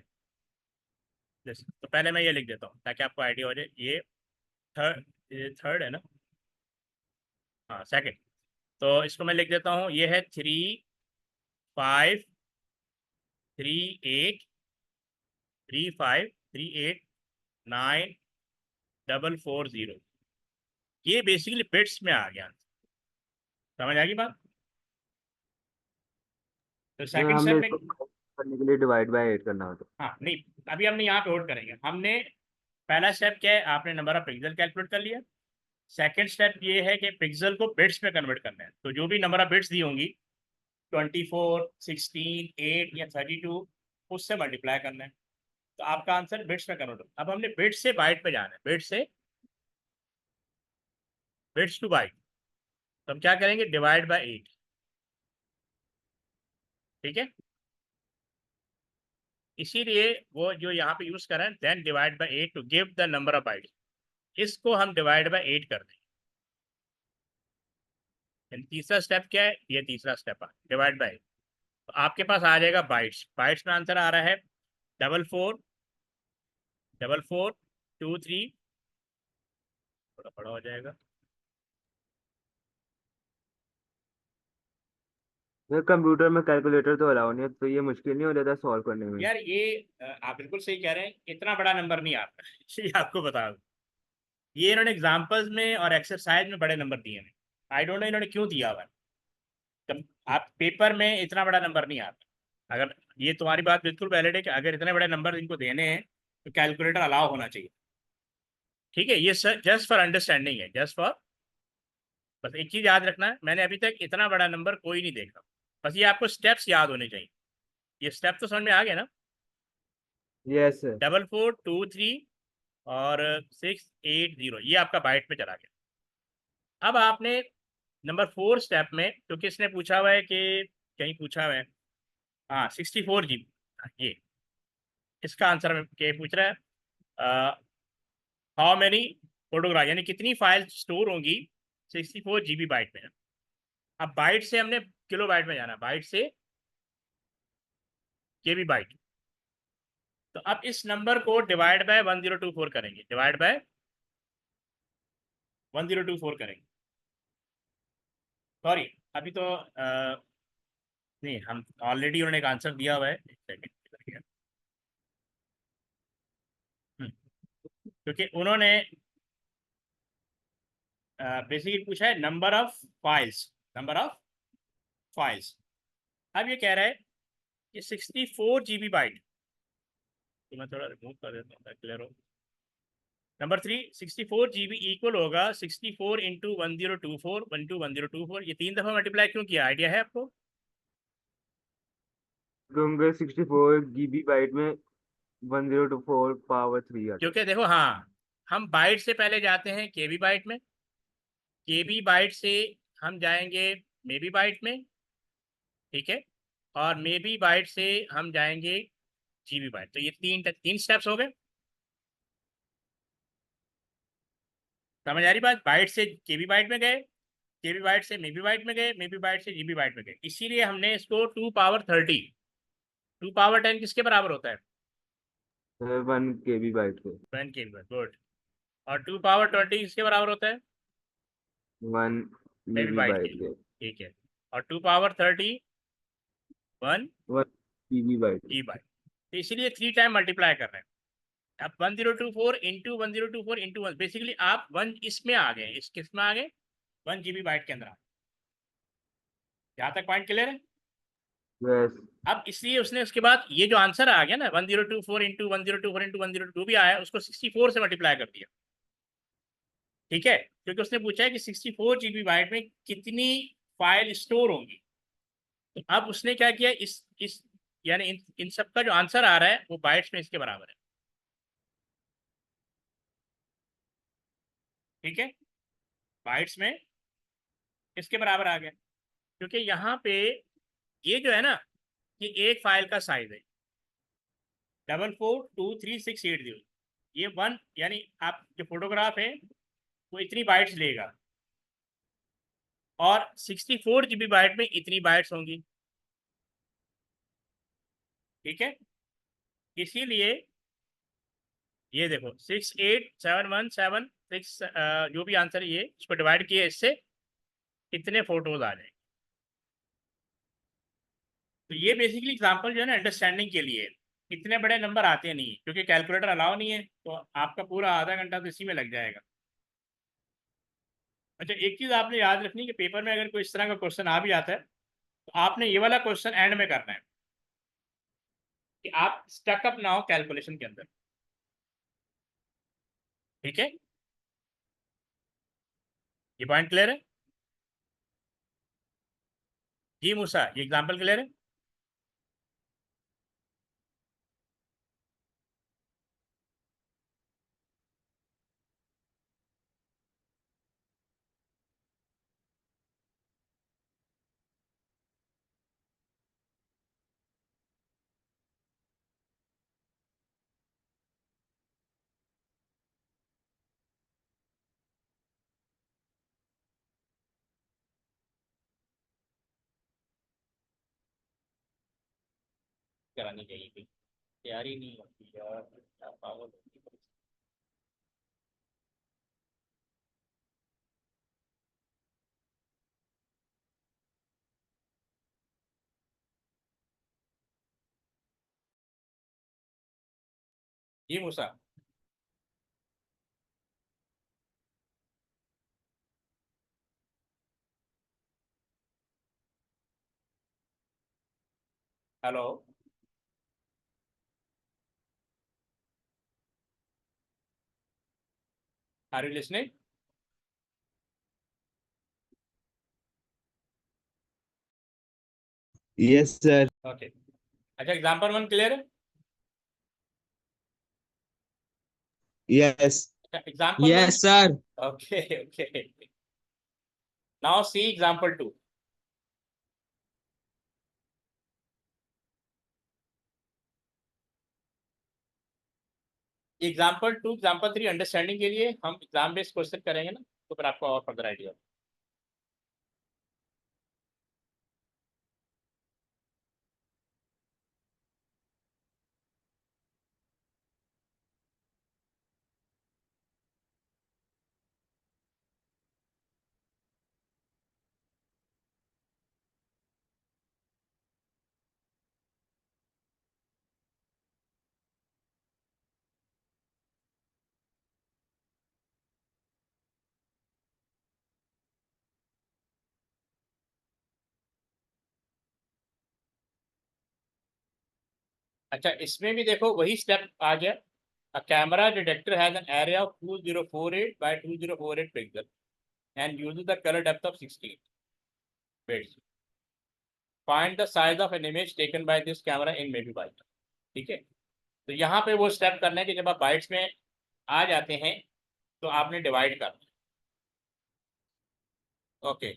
[SPEAKER 2] तो पहले मैं ये लिख देता हूँ ताकि आपको आइडिया हो जाए। ये थर्ड है ना? हाँ, सेकंड। तो इसको मैं लिख देता हूँ, ये है 35383838944 ये बेसिकली बिट्स में आ गया। समझ आ गई बात? तो सेकंड
[SPEAKER 1] हमने
[SPEAKER 2] स्टेप में,
[SPEAKER 1] इसको करने के लिए डिवाइड बाय 8 करना होता
[SPEAKER 2] हाँ नहीं, अभी हमने यहाँ पे नोट करेंगे। हमने पहला स्टेप क्या है, आपने नंबर ऑफ पिक्सल कैलकुलेट कर लिया। सेकंड स्टेप ये है कि पिक्सल को बिट्स में कन्वर्ट करना है। तो जो भी नंबर ऑफ बिट्स दी होंगी, 24, 16, 8 या 32, उससे मल्टीप्लाई करना है। तो आपका आंसर बिट्स में कन्वर्ट होगा। अब हमने बिट्स से बाइट पे जाना है, बिट्स टू बाइट। तो हम क्या करेंगे, डिवाइड बाय 8। ठीक है, इसीलिए वो जो यहाँ पे यूज कर रहे हैं, then divide by 8 to give the number of bytes. इसको हम डिवाइड बाय 8 कर देंगे। तीसरा स्टेप क्या है, ये तीसरा स्टेप है डिवाइड बाय 8। तो आपके पास आ जाएगा बाइट्स। बाइट्स में आंसर आ रहा है 444423। थोड़ा बड़ा हो जाएगा।
[SPEAKER 1] है। कंप्यूटर में कैलकुलेटर तो अलाउ नहीं है, तो ये मुश्किल नहीं हो जाता सॉल्व करने में।
[SPEAKER 2] यार ये आप बिल्कुल सही कह रहे हैं, इतना बड़ा नंबर नहीं आता ये आपको बता दूं। ये इन्होंने एग्जाम्पल्स में और एक्सरसाइज में बड़े नंबर दिए हैं। आई डोंट नो इन्होंने क्यों दिया हुआ है। आप पेपर में इतना बड़ा नंबर नहीं आता। अगर ये तुम्हारी बात बिल्कुल वैलिड है कि अगर इतने बड़े नंबर इनको देने हैं तो कैलकुलेटर अलाउ होना चाहिए। ठीक है, ये सर जस्ट फॉर अंडरस्टैंडिंग है, जस्ट फॉर, बस एक चीज याद रखना है, मैंने अभी तक इतना बड़ा नंबर कोई नहीं देखा। बस ये आपको स्टेप्स याद होने चाहिए। ये स्टेप तो समझ में आ गया ना?
[SPEAKER 1] Yes sir.
[SPEAKER 2] 4423 और 680, ये आपका बाइट में चला गया। अब आपने नंबर 4 स्टेप में, क्योंकि इसने पूछा हुआ है कि, कहीं पूछा हुआ है, हाँ 64 GB, ये इसका आंसर के पूछ रहा है हाउ मेनी फोटोग्राफ, यानी कितनी फाइल स्टोर होंगी 64 GB बाइट में। अब बाइट से हमने किलो बाइट में जाना, बाइट से केबी बाइट। तो अब इस नंबर को डिवाइड बाय 1024 करेंगे, डिवाइड बाय 1024 करेंगे। सॉरी, अभी तो नहीं, हम ऑलरेडी उन्होंने एक आंसर दिया हुआ है। एक सेकंड, क्योंकि उन्होंने बेसिकली पूछा है number of files, number of files. अब ये कह रहा है कि 64 GB बाइट। तो मैं थोड़ा रिमूव कर देता हूँ, क्लियर हो। नंबर 3, 64 GB इक्वल होगा 64 इंटू 1024 ये 3 दफा मल्टीप्लाई क्यों किया, आइडिया है आपको?
[SPEAKER 1] क्योंकि 64 GB बाइट में 1024 पावर 3 आता
[SPEAKER 2] क्योंकि देखो, हाँ, हम बाइट से पहले जाते हैं केबी बाइट में, केबी बाइट से हम जाएंगे मेबी बाइट में। ठीक है, और मेबी बाइट से हम जाएंगे जीबी बाइट। तो ये तीन स्टेप्स हो गए। समझ आ रही बात? बाइट से केबी बाइट में गए, केबी बाइट से मेबी बाइट में गए, मेबी बाइट से जीबी बाइट में गए। इसीलिए हमने इसको 2 पावर 30, 2 पावर 10 किसके बराबर होता है?
[SPEAKER 1] है 1 KB बाइट के।
[SPEAKER 2] 10 केबी बाइट, गुड। और 2 पावर 20 किसके बराबर होता है?
[SPEAKER 1] 1
[SPEAKER 2] मेबी
[SPEAKER 1] GB
[SPEAKER 2] बाइट के।
[SPEAKER 1] बाइट के।
[SPEAKER 2] ठीक है, और 2 पावर 30 1
[SPEAKER 1] 1 GB बाइट के।
[SPEAKER 2] जी बाइट। तो इसीलिए 3 टाइम मल्टीप्लाई कर रहे हैं। अब 1024 इंटू 1, बेसिकली आप वन इसमें आ गए, इस किस में आ गए, 1 GB बाइट के अंदर। यहाँ तक पॉइंट क्लियर है?
[SPEAKER 1] Yes.
[SPEAKER 2] अब इसलिए उसने उसके बाद ये जो आंसर आ गया ना 1024 इंटू 1024 इंटू 1002 भी आया, उसको 64 से मल्टीप्लाई कर दिया। ठीक है, क्योंकि उसने पूछा है कि 64 GB बाइट में कितनी फाइल स्टोर होंगी। तो अब उसने क्या किया, इस यानी इन सब का जो आंसर आ रहा है वो बाइट्स में इसके बराबर है। ठीक है, बाइट्स में इसके बराबर आ गया, क्योंकि यहाँ पे ये जो है ना, ये एक फाइल का साइज है 442368 ये वन, यानी आप जो फोटोग्राफ है वो इतनी बाइट्स लेगा और 64 GB बाइट में इतनी बाइट्स होंगी। ठीक है, इसीलिए ये देखो 68717 जो भी आंसर है ये, इसको डिवाइड किए इससे इतने फोटोज आ जाएंगे। तो ये बेसिकली एग्जांपल जो है ना अंडरस्टैंडिंग के लिए, इतने बड़े नंबर आते नहीं है क्योंकि कैलकुलेटर अलाउ नहीं है, तो आपका पूरा आधा घंटा तो इसी में लग जाएगा। अच्छा, एक चीज आपने याद रखनी कि पेपर में अगर कोई इस तरह का क्वेश्चन आ भी आता है तो आपने ये वाला क्वेश्चन एंड में करना है कि आप स्टक अप ना हो कैलकुलेशन के अंदर। ठीक है, ये पॉइंट क्लियर है? जी मूसा, ये एग्जांपल क्लियर है? करानी चाहिए थी, तैयारी नहीं होती यार, क्या पागल होती है। जी Musa, hello, are you listening?
[SPEAKER 1] Yes, sir.
[SPEAKER 2] Okay, अच्छा एग्जांपल वन क्लियर है?
[SPEAKER 1] Yes.
[SPEAKER 2] अच्छा example one,
[SPEAKER 3] Yes, sir.
[SPEAKER 2] Okay okay, now see example two. Example two example three understanding के लिए हम एग्जाम बेस्ड क्वेश्चन करेंगे ना, तो फिर आपको और फर्दर आइडिया। अच्छा, इसमें भी देखो वही स्टेप आ गया। A camera detector has an area of 2048 by 2048 pixels and uses the color depth of 16 bits. Find the size of an image taken by this camera in megabyte. ठीक है, तो यहाँ पे वो स्टेप करना है कि जब आप बाइट्स में आ जाते हैं तो आपने डिवाइड करना है। ओके,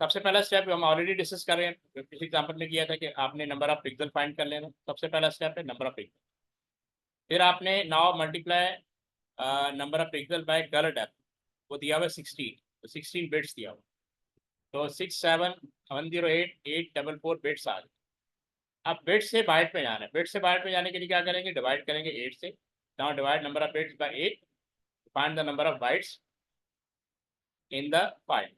[SPEAKER 2] सबसे पहला स्टेप हम ऑलरेडी डिस्कस कर रहे हैं, पिछले एग्जाम्पल में किया था कि आपने नंबर ऑफ पिक्सल फाइंड कर लेना। सबसे पहला स्टेप है नंबर ऑफ पिक्सल, फिर आपने now multiply number of pixel by colour depth, वो दिया हुआ 16, तो 16 बिट्स दिया हुआ, तो 67108 बिट्स आ गए। अब बिट से बाइट पे जाना है, बिट से बाइट पे जाने के लिए क्या करेंगे, डिवाइड करेंगे 8 से। Now divide number of bits by 8, find the number of bytes in the file.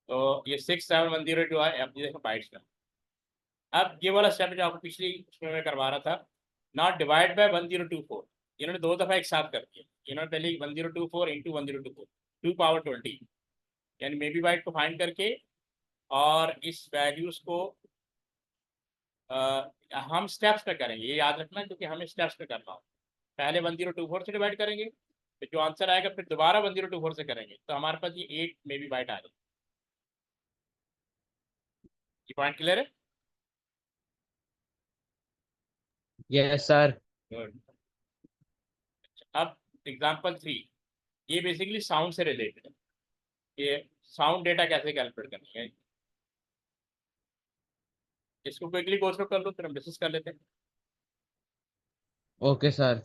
[SPEAKER 2] तो ये 67108 है, अब ये देखो बाइट्स में। अब ये वाला स्टेप जो आपको पिछली उसमें मैं करवा रहा था, नॉट डिवाइड बाय 1024, इन्होंने दो दफा एक साथ कर दिया। इन्होंने पहले 1024 इंटू 1024 2 पावर 20, यानी मे बी बाइट को फाइंड करके और इस वैल्यूज को हम स्टेप्स पे करेंगे, ये याद रखना, क्योंकि हमें स्टेप्स पे करना हो। पहले 1024 से डिवाइड करेंगे, फिर जो आंसर आएगा फिर दोबारा 1024 से करेंगे, तो हमारे पास ये 8 में भी बाइट आ जाएगी। ये पॉइंट क्लियर है?
[SPEAKER 3] Yes sir.
[SPEAKER 2] गुड। अब एग्जाम्पल 3, ये बेसिकली साउंड से रिलेटेड है। ये साउंड डेटा कैसे कैलकुलेट करनी है, इसको क्विकली गो थ्रू कर लो, फिर हम डिस्कस कर लेते हैं।
[SPEAKER 3] Okay sir.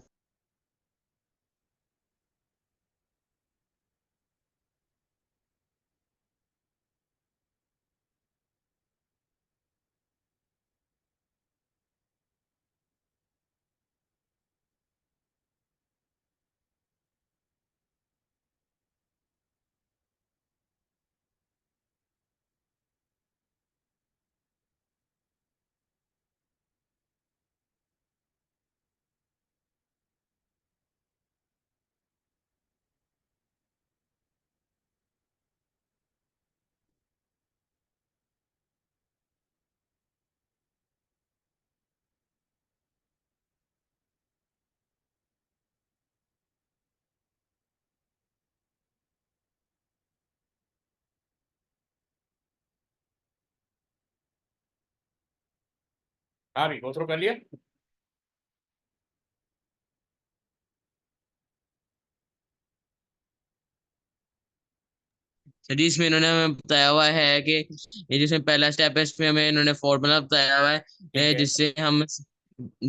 [SPEAKER 2] हाँ भी गो थ्रू कर लिया।
[SPEAKER 3] सर जी इसमें इन्होंने हमें बताया हुआ है कि ये जिसमें पहला स्टेप है इसमें हमें इन्होंने फॉर्मूला बताया हुआ
[SPEAKER 2] ठीक
[SPEAKER 3] है
[SPEAKER 2] है।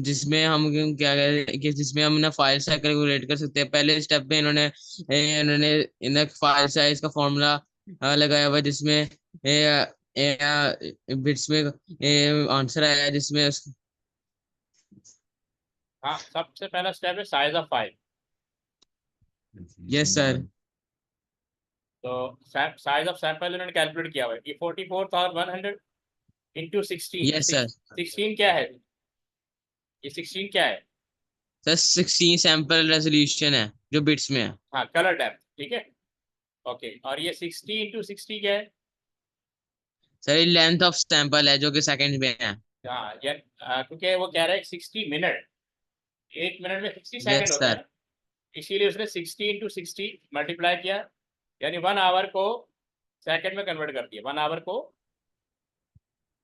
[SPEAKER 3] जिसमें हम क्या कहते हैं कि जिसमें हम ना फाइल साइज कैलकुलेट कर सकते हैं। पहले स्टेप में इन्होंने इन फाइल साइज का फॉर्मूला लगाया हुआ है, जिसमें बिट्स में आंसर आया है जिसमें
[SPEAKER 2] हाँ, सबसे पहला स्टेप है size of file.
[SPEAKER 3] Yes sir.
[SPEAKER 2] तो साइज ऑफ सैंपल इन्होंने कैलकुलेट किया हुआ है, ये 44,100 इंटू 16।
[SPEAKER 3] Yes sir.
[SPEAKER 2] 16 क्या है, ये 16 क्या है?
[SPEAKER 3] सर 16 सैंपल रेजोल्यूशन है जो बिट्स में है।
[SPEAKER 2] हाँ, कलर डेप्थ, ठीक है। ओके, और ये 60 इंटू 60 क्या है?
[SPEAKER 3] सर ये लेंथ ऑफ सैंपल है जो कि सेकंड में है।
[SPEAKER 2] हाँ, ये क्योंकि वो कह रहा है 60 मिनट, 1 मिनट में 60 सेकंड
[SPEAKER 3] यस
[SPEAKER 2] होता है
[SPEAKER 3] सर।
[SPEAKER 2] ना, इसीलिए उसने 60 इंटू 60 मल्टीप्लाई किया, यानी 1 आवर को सेकंड में कन्वर्ट कर दिया, 1 आवर को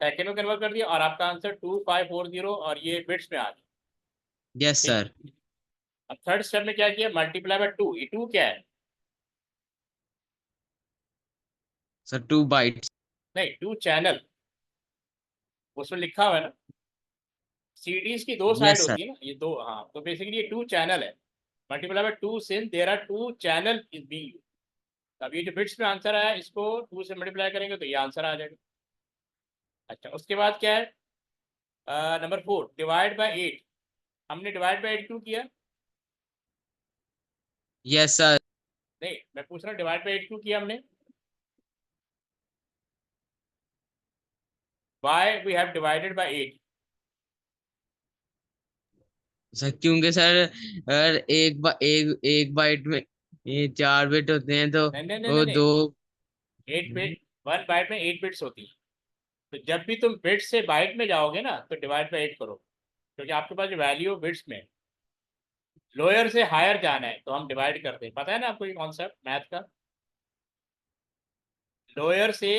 [SPEAKER 2] सेकंड में कन्वर्ट कर दिया, और आपका आंसर 2540, और ये बिट्स में आ गया।
[SPEAKER 3] यस
[SPEAKER 2] ठीक
[SPEAKER 3] सर।
[SPEAKER 2] है। अब थर्ड स्टेप में क्या किया, मल्टीप्लाई बाय 2। ये 2 क्या है?
[SPEAKER 3] Sir 2 bytes.
[SPEAKER 2] नहीं, 2 चैनल, उसमें लिखा हुआ है ना, सीडीज की 2 साइड
[SPEAKER 3] यस सर।
[SPEAKER 2] होती है ना, ये दो, हाँ, तो बेसिकली ये 2 चैनल है। Multiply by 2 since there are 2 channel is being used. अब ये जो बिट्स में आंसर आया, इसको 2 से मल्टीप्लाई करेंगे तो ये आंसर आ जाएगा। अच्छा, उसके बाद क्या है, नंबर 4, डिवाइड बाय 8। हमने डिवाइड बाय 8 क्यों किया?
[SPEAKER 3] Yes sir.
[SPEAKER 2] नहीं, मैं पूछ रहा हूँ डिवाइड बाय 8 क्यों किया हमने? Why we have divided by 8?
[SPEAKER 3] Sir क्योंकि सर अगर एक बाइट में ये 4 बिट होते हैं तो
[SPEAKER 2] नहीं नहीं नहीं नहीं
[SPEAKER 3] वो
[SPEAKER 2] नहीं,
[SPEAKER 3] दो।
[SPEAKER 2] 8 बिट, 1 बाइट में 8 बिट्स होती है। तो जब भी तुम बिट से बाइट में जाओगे ना, तो डिवाइड बाय 8 करो, क्योंकि आपके पास जो वैल्यू बिट्स में, लोअर से हायर जाना है तो हम डिवाइड करते हैं। पता है ना आपको ये कॉन्सेप्ट मैथ का, लोअर से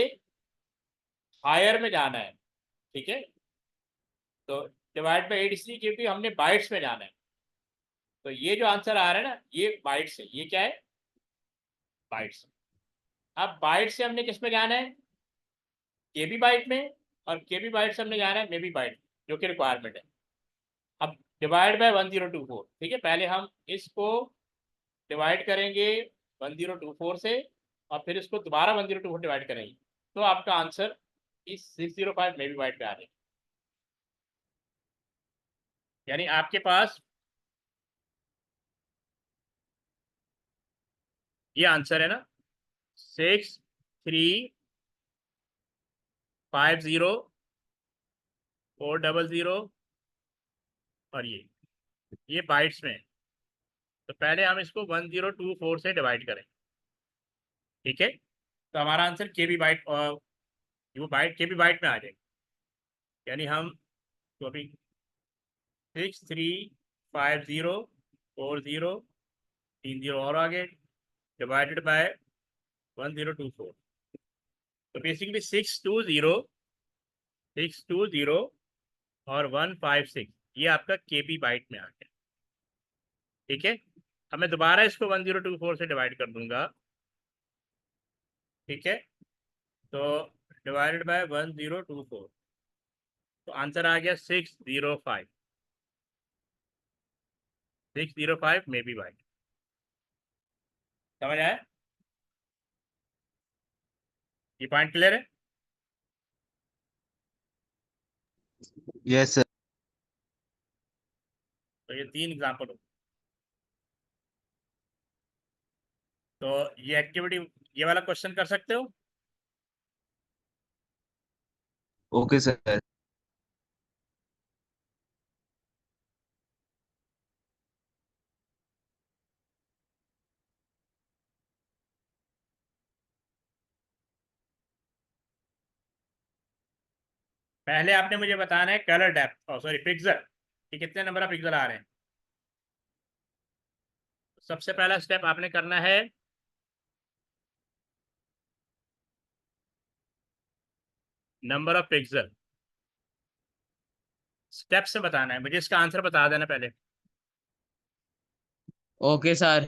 [SPEAKER 2] हायर में जाना है, ठीक है। तो डिवाइड बाय 8 इसलिए क्योंकि हमने बाइट्स में जाना है। तो ये जो आंसर आ रहा है ना, ये बाइट्स है, ये क्या है, बाइट्स। अब बाइट से हमने किस में जाना है, के बी बाइट में, और के बी बाइट से हमने जाना है मे बी बाइट, जो कि रिक्वायरमेंट है। अब डिवाइड बाय 1024, ठीक है, पहले हम इसको डिवाइड करेंगे 1024 से, और फिर इसको दोबारा 1024 डिवाइड करेंगे, तो आपका आंसर इस 605 में भी बाइट पे आ जाएगा। यानी आपके पास ये आंसर है ना, 6350 400, और ये बाइट्स में है। तो पहले हम इसको 1024 से डिवाइड करें, ठीक है, तो हमारा आंसर के बी बाइट, वो बाइट के बी बाइट में आ जाएगा। यानी हम तो अभी 635040 3 जीरो और आगे डिवाइडेड बाय 1024। तो बेसिकली 620 और 156 ये आपका केबी बाइट में आ गया। ठीक है, अब मैं दोबारा इसको 1024 से डिवाइड कर दूंगा। ठीक है, तो डिवाइडेड बाय 1024, तो आंसर आ गया 605। 605 मे बी बाइट। समझ आया? ये पॉइंट क्लियर है?
[SPEAKER 4] Yes sir.
[SPEAKER 2] तो ये 3 एग्जाम्पल हो। तो ये एक्टिविटी, ये वाला क्वेश्चन कर सकते हो।
[SPEAKER 4] Okay sir.
[SPEAKER 2] पहले आपने मुझे बताना है कलर डेप्थ और सॉरी पिक्सल कि कितने नंबर ऑफ पिक्सल आ रहे हैं। सबसे पहला स्टेप आपने करना है नंबर ऑफ पिक्सल। स्टेप से बताना है मुझे, इसका आंसर बता देना पहले।
[SPEAKER 3] Okay sir.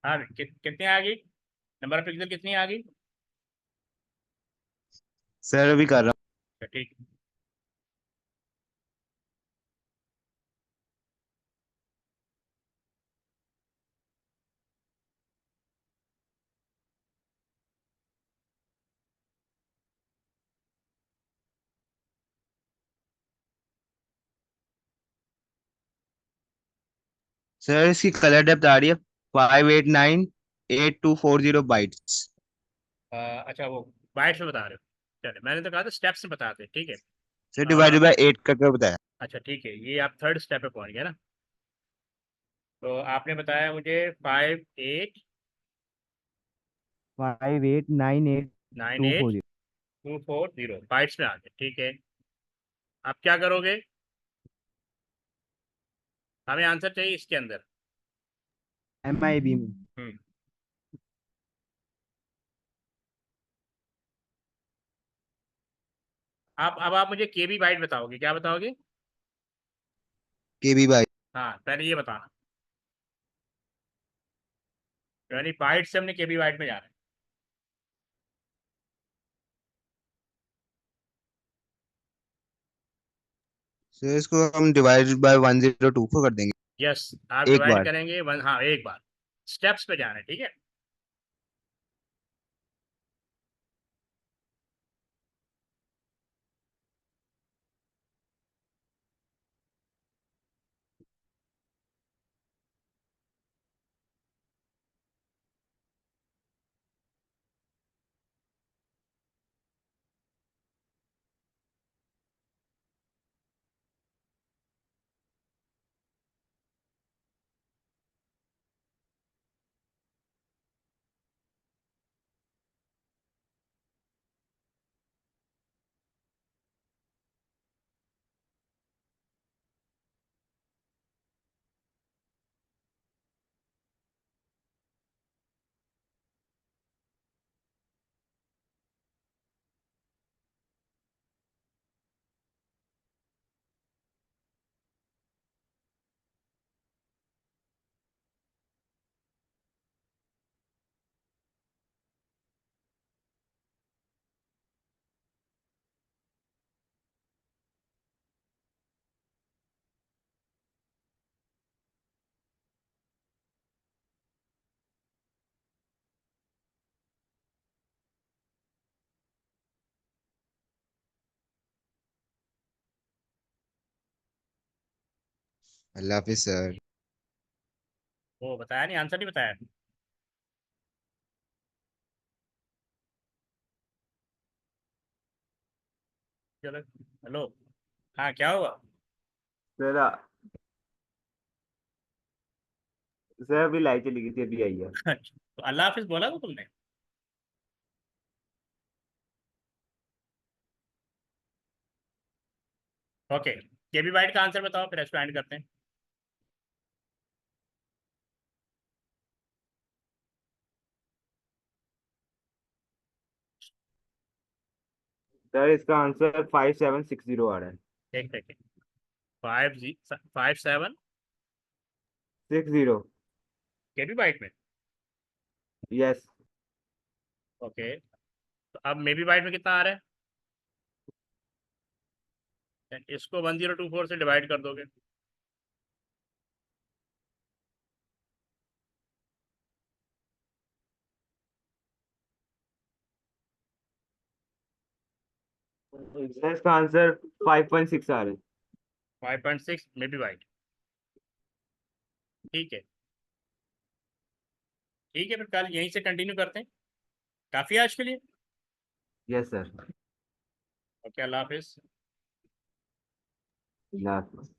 [SPEAKER 2] हाँ, कितनी आ गई? नंबर ऑफ पिक्सल कितनी आ गई?
[SPEAKER 4] सर अभी कर रहा
[SPEAKER 2] अच्छा, ठीक।
[SPEAKER 4] सर इसकी कलर डेप्थ आ रही है 589824
[SPEAKER 2] अच्छा, वो बाइट्स में बता रहे हो। चले, मैंने तो कहा था स्टेप्स में बताते, ठीक है।
[SPEAKER 4] सर डिवाइडेड बाय 8 करके बताया।
[SPEAKER 2] अच्छा ठीक है, ये आप थर्ड स्टेप पे पहुंच गए ना। तो आपने बताया मुझे 589824।
[SPEAKER 4] 589824
[SPEAKER 2] बाइट्स में आ गए, ठीक है। आप क्या करोगे? हमें आंसर चाहिए इसके अंदर।
[SPEAKER 4] MIB में।
[SPEAKER 2] हम्म आप अब आप मुझे केबी बाइट बताओगे, क्या बताओगे?
[SPEAKER 4] KB by.
[SPEAKER 2] हाँ, पहले ये बताना। यानी बाइट से हमने केबी बाइट में जाना है।
[SPEAKER 4] सर इसको हम डिवाइडेड बाय 1024 कर देंगे
[SPEAKER 2] यस, आप
[SPEAKER 4] एक
[SPEAKER 2] डिवाइड
[SPEAKER 4] बार।
[SPEAKER 2] करेंगे वन, हाँ एक बार। स्टेप्स पे जाना है, ठीक है।
[SPEAKER 4] अल्लाह हाफिज सर।
[SPEAKER 2] वो बताया नहीं, आंसर नहीं बताया। चलो, हेलो, हाँ क्या हुआ?
[SPEAKER 1] सर सर अभी लाइट चली गई थी, अभी आई है।
[SPEAKER 2] तो अल्लाह हाफिज बोला था तुमने? ओके, केबी बाइट का आंसर बताओ, फिर इसको एंड करते हैं।
[SPEAKER 1] सर इसका आंसर 5760 आ रहा है।
[SPEAKER 2] एक सेकेंड, 57
[SPEAKER 1] 60।
[SPEAKER 2] केबी बाइट में।
[SPEAKER 1] यस।
[SPEAKER 2] ओके, तो अब मेबी बाइट में कितना आ रहा है? इसको 1024 से डिवाइड कर दोगे।
[SPEAKER 1] सर इसका आंसर 5.6 आ रहा है।
[SPEAKER 2] 5.6 मेबी बाइट। ठीक है, ठीक है, फिर कल यहीं से कंटिन्यू करते हैं। काफ़ी है आज के लिए।
[SPEAKER 1] Yes sir.
[SPEAKER 2] ओके, अल्लाह हाफिज़।
[SPEAKER 1] अल्लाह हाफिज।